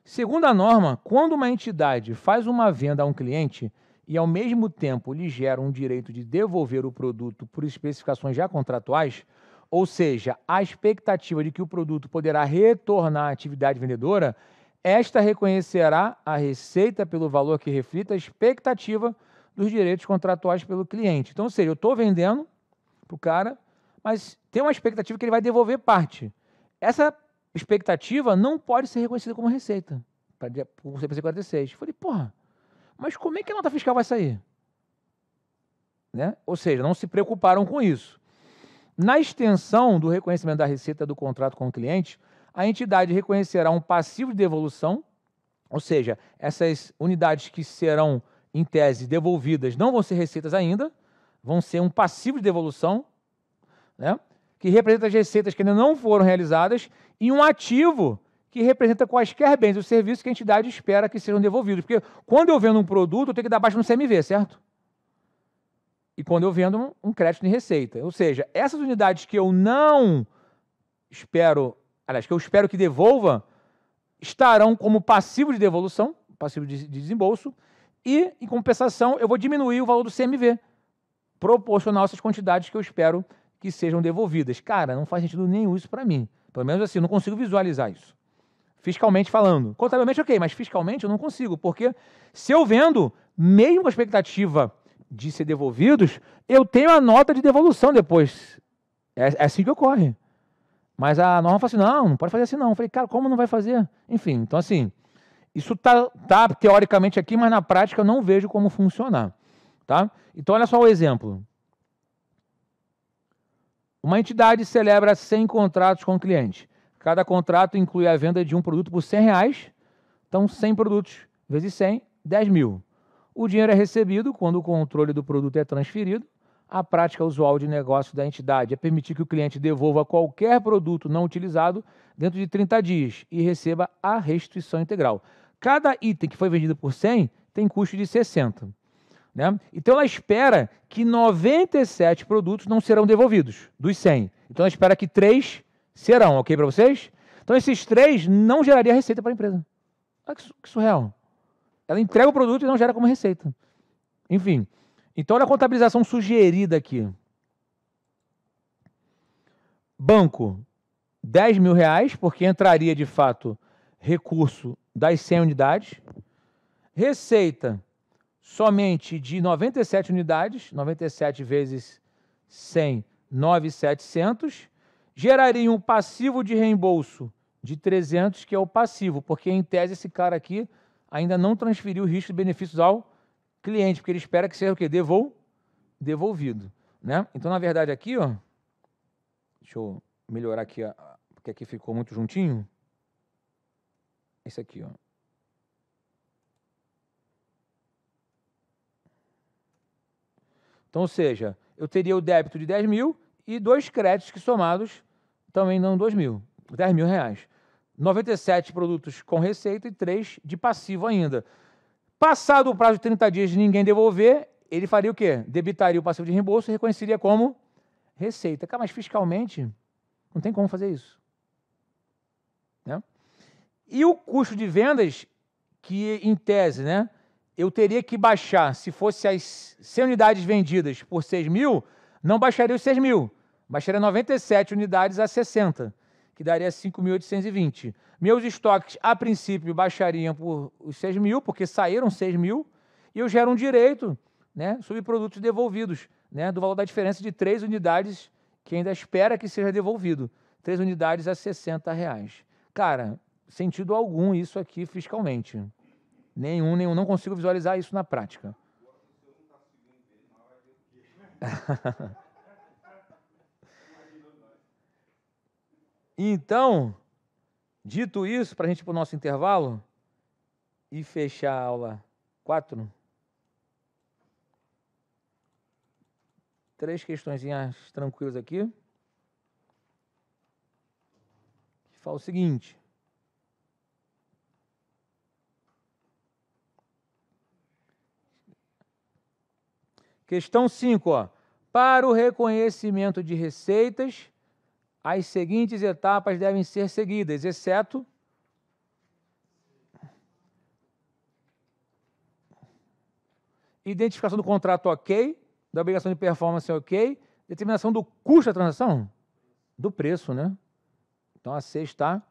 Segundo a norma, quando uma entidade faz uma venda a um cliente e, ao mesmo tempo, lhe gera um direito de devolver o produto por especificações já contratuais, ou seja, a expectativa de que o produto poderá retornar à atividade vendedora, esta reconhecerá a receita pelo valor que reflita a expectativa dos direitos contratuais pelo cliente. Então, ou seja, eu estou vendendo para o cara, mas tem uma expectativa que ele vai devolver parte. Essa expectativa não pode ser reconhecida como receita para o CPC 46. Eu falei, porra, mas como é que a nota fiscal vai sair? Né? Ou seja, não se preocuparam com isso. Na extensão do reconhecimento da receita do contrato com o cliente, a entidade reconhecerá um passivo de devolução, ou seja, essas unidades que serão, em tese, devolvidas não vão ser receitas ainda, vão ser um passivo de devolução, né? Que representa as receitas que ainda não foram realizadas, e um ativo que representa quaisquer bens ou serviços que a entidade espera que sejam devolvidos. Porque quando eu vendo um produto, eu tenho que dar baixa no CMV, certo? e quando eu vendo um crédito em receita. Ou seja, essas unidades que eu não espero, aliás, que eu espero que devolva, estarão como passivo de devolução, passivo de desembolso, e, em compensação, eu vou diminuir o valor do CMV, proporcional a essas quantidades que eu espero que sejam devolvidas. Cara, não faz sentido nenhum isso para mim. Pelo menos assim, eu não consigo visualizar isso. Fiscalmente falando. Contabilmente, ok, mas fiscalmente eu não consigo, porque se eu vendo, mesmo com a expectativa de ser devolvidos, eu tenho a nota de devolução depois. É assim que ocorre. Mas a norma fala assim, não pode fazer assim não. Eu falei, cara, como não vai fazer? Enfim, então assim, isso tá teoricamente aqui, mas na prática eu não vejo como funcionar. Tá? Então olha só o exemplo. Uma entidade celebra 100 contratos com o cliente. Cada contrato inclui a venda de um produto por R$100. Então, 100 produtos vezes 100, 10 mil. O dinheiro é recebido quando o controle do produto é transferido. A prática usual de negócio da entidade é permitir que o cliente devolva qualquer produto não utilizado dentro de 30 dias e receba a restituição integral. Cada item que foi vendido por 100 tem custo de 60. Né? Então, ela espera que 97 produtos não serão devolvidos, dos 100. Então, ela espera que 3 serão, ok para vocês? Então, esses 3 não geraria receita para a empresa. Olha que surreal. Ela entrega o produto e não gera como receita. Enfim, então, olha a contabilização sugerida aqui. Banco, R$10 mil, porque entraria, de fato, recurso das 100 unidades. Receita, somente de 97 unidades, 97 vezes 100, 9.700, geraria um passivo de reembolso de 300, que é o passivo, porque em tese esse cara aqui ainda não transferiu o risco de benefícios ao cliente, porque ele espera que seja o quê? Devolvido. Né? Então, na verdade, aqui, ó, deixa eu melhorar aqui, porque aqui ficou muito juntinho. Esse aqui, ó. Então, ou seja, eu teria o débito de 10 mil e 2 créditos que somados também dão 2 mil, 10 mil reais. 97 produtos com receita e 3 de passivo ainda. Passado o prazo de 30 dias de ninguém devolver, ele faria o quê? Debitaria o passivo de reembolso e reconheceria como receita. Cara, mas fiscalmente não tem como fazer isso. Né? E o custo de vendas, que em tese, né, eu teria que baixar, se fosse as 100 unidades vendidas por 6 mil, não baixaria os 6 mil, baixaria 97 unidades a 60, que daria 5.820. Meus estoques, a princípio, baixariam por os 6 mil, porque saíram 6 mil, e eu gero um direito, né, sobre produtos devolvidos, né, do valor da diferença de 3 unidades, que ainda espera que seja devolvido. 3 unidades a R$60. Cara, sentido algum isso aqui fiscalmente. Nenhum, não consigo visualizar isso na prática. Então, dito isso, para a gente ir para o nosso intervalo e fechar a aula 4, 3 questõezinhas tranquilas aqui. Que fala o seguinte. Questão 5, ó. Para o reconhecimento de receitas, as seguintes etapas devem ser seguidas, exceto identificação do contrato ok, da obrigação de performance ok, determinação do custo da transação, do preço, né? Então a C está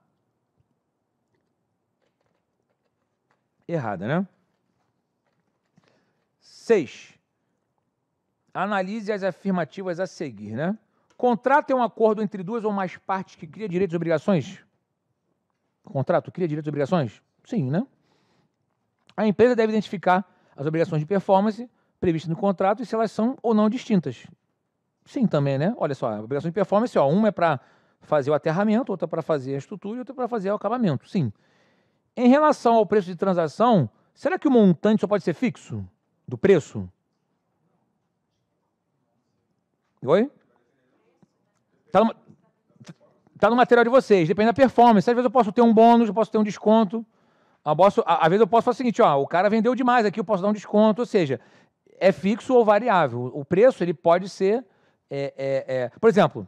errada, né? 6. Analise as afirmativas a seguir, né? Contrato é um acordo entre 2 ou mais partes que cria direitos e obrigações? Contrato cria direitos e obrigações? Sim, né? A empresa deve identificar as obrigações de performance previstas no contrato e se elas são ou não distintas. Sim, também, né? Olha só, a obrigação de performance, ó, uma é para fazer o aterramento, outra para fazer a estrutura e outra para fazer o acabamento. Sim. Em relação ao preço de transação, será que o montante só pode ser fixo do preço? Oi? Está no material de vocês, depende da performance. Às vezes eu posso ter um bônus, eu posso ter um desconto. Às vezes eu posso fazer o seguinte, ó, o cara vendeu demais aqui, eu posso dar um desconto. Ou seja, é fixo ou variável. O preço ele pode ser... Por exemplo,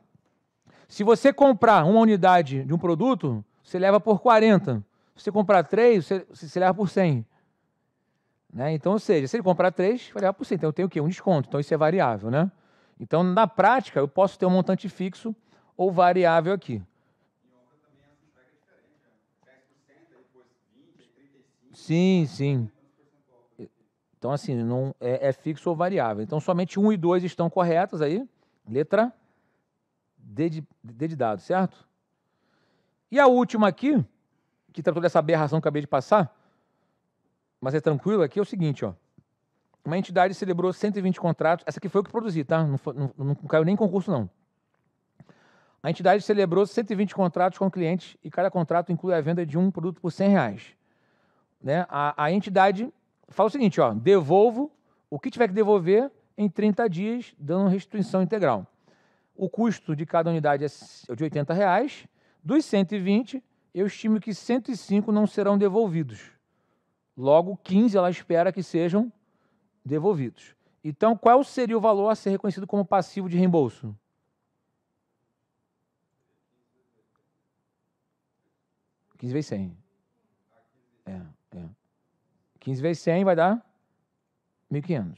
se você comprar uma unidade de um produto, você leva por 40. Se você comprar 3, você leva por 100. Né? Então, ou seja, se ele comprar 3, vai levar por 100. Então, eu tenho o quê? Um desconto. Então, isso é variável. Né? Então, na prática, eu posso ter um montante fixo ou variável aqui. Em outra também a feedback é diferente, né? 10%, aí depois 20%, aí 35%. Sim, sim. Então, assim, não é fixo ou variável. Então, somente 1 e 2 estão corretas aí. Letra D de dado, certo? E a última aqui, que tratou dessa aberração que eu acabei de passar, mas é tranquilo, aqui é o seguinte, ó. Uma entidade celebrou 120 contratos. Essa aqui foi eu que produzi, tá? Não caiu nem em concurso, não. A entidade celebrou 120 contratos com clientes e cada contrato inclui a venda de um produto por R$100. Né? A entidade fala o seguinte, ó, devolvo o que tiver que devolver em 30 dias, dando restituição integral. O custo de cada unidade é de R$80. Dos 120, eu estimo que 105 não serão devolvidos. Logo, 15 ela espera que sejam devolvidos. Então, qual seria o valor a ser reconhecido como passivo de reembolso? $15 vezes 100. 15 vezes 100 vai dar 1.500.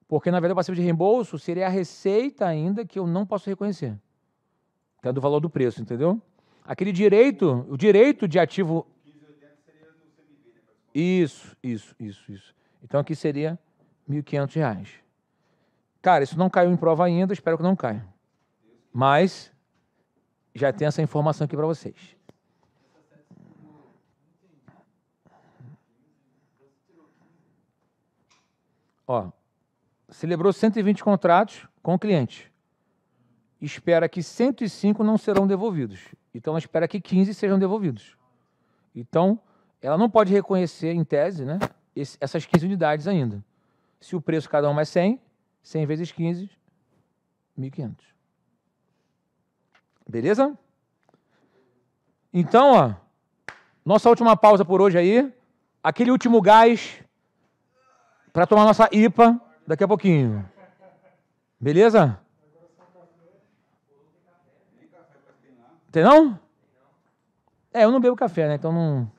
Porque, na verdade, o passivo de reembolso seria a receita ainda que eu não posso reconhecer. Que é do valor do preço, entendeu? Aquele direito, o direito de ativo... 15,80 seria no CMB, né? Isso. Então, aqui seria R$1.500. Cara, isso não caiu em prova ainda, espero que não caia. Mas já tem essa informação aqui para vocês. Ó, celebrou 120 contratos com o cliente. Espera que 105 não serão devolvidos. Então, ela espera que 15 sejam devolvidos. Então, ela não pode reconhecer, em tese, né, essas 15 unidades ainda. Se o preço cada uma é 100, 100 vezes 15, 1.500. Beleza? Então, ó, nossa última pausa por hoje aí. Aquele último gás para tomar nossa IPA daqui a pouquinho. Beleza? Tem não? Eu não bebo café, né? Então não...